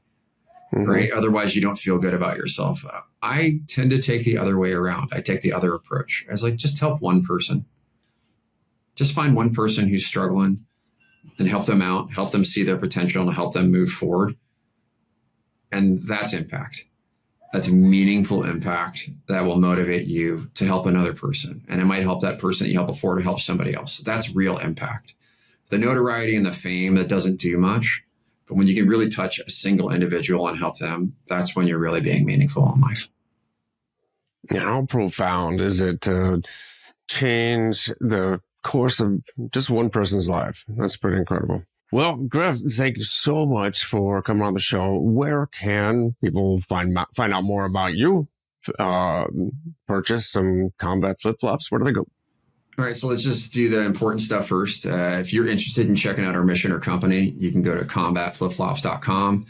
Speaker 1: Mm-hmm. Right? Otherwise, you don't feel good about yourself. I tend to take the other way around. I take the other approach. I was like, just help one person. Just find one person who's struggling and help them out, help them see their potential and help them move forward. And that's impact. That's meaningful impact that will motivate you to help another person. And it might help that person that you helped before to help somebody else. That's real impact. The notoriety and the fame, that doesn't do much. But when you can really touch a single individual and help them, that's when you're really being meaningful in life.
Speaker 2: How profound is it to change the course of just one person's life? That's pretty incredible. Well, Griff, thank you so much for coming on the show. Where can people find out more about you? Purchase some combat flip-flops? Where do they go?
Speaker 1: All right, so let's just do the important stuff first. If you're interested in checking out our mission or company, you can go to combatflipflops.com.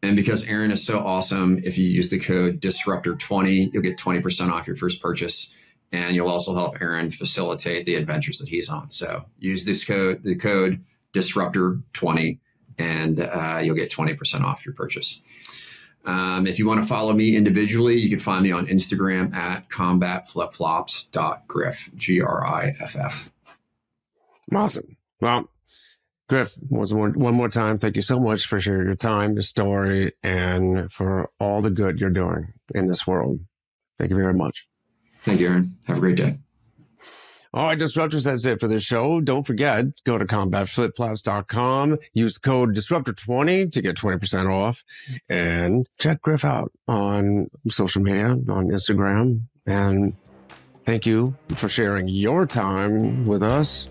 Speaker 1: And because Aaron is so awesome, if you use the code Disruptor20, you'll get 20% off your first purchase. And you'll also help Aaron facilitate the adventures that he's on. So use the code Disruptor20, and you'll get 20% off your purchase. If you want to follow me individually, you can find me on Instagram at combatflipflops.griff, Griff.
Speaker 2: Awesome. Well, Griff, one more time, thank you so much for sharing your time, your story, and for all the good you're doing in this world. Thank you very much.
Speaker 1: Thank you, Aaron. Have a great day.
Speaker 2: All right, Disruptors, that's it for this show. Don't forget, go to combatflipflops.com, use the code Disruptor20 to get 20% off, and check Griff out on social media, on Instagram. And thank you for sharing your time with us.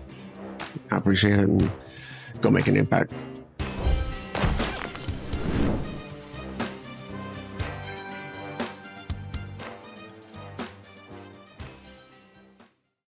Speaker 2: I appreciate it, and go make an impact.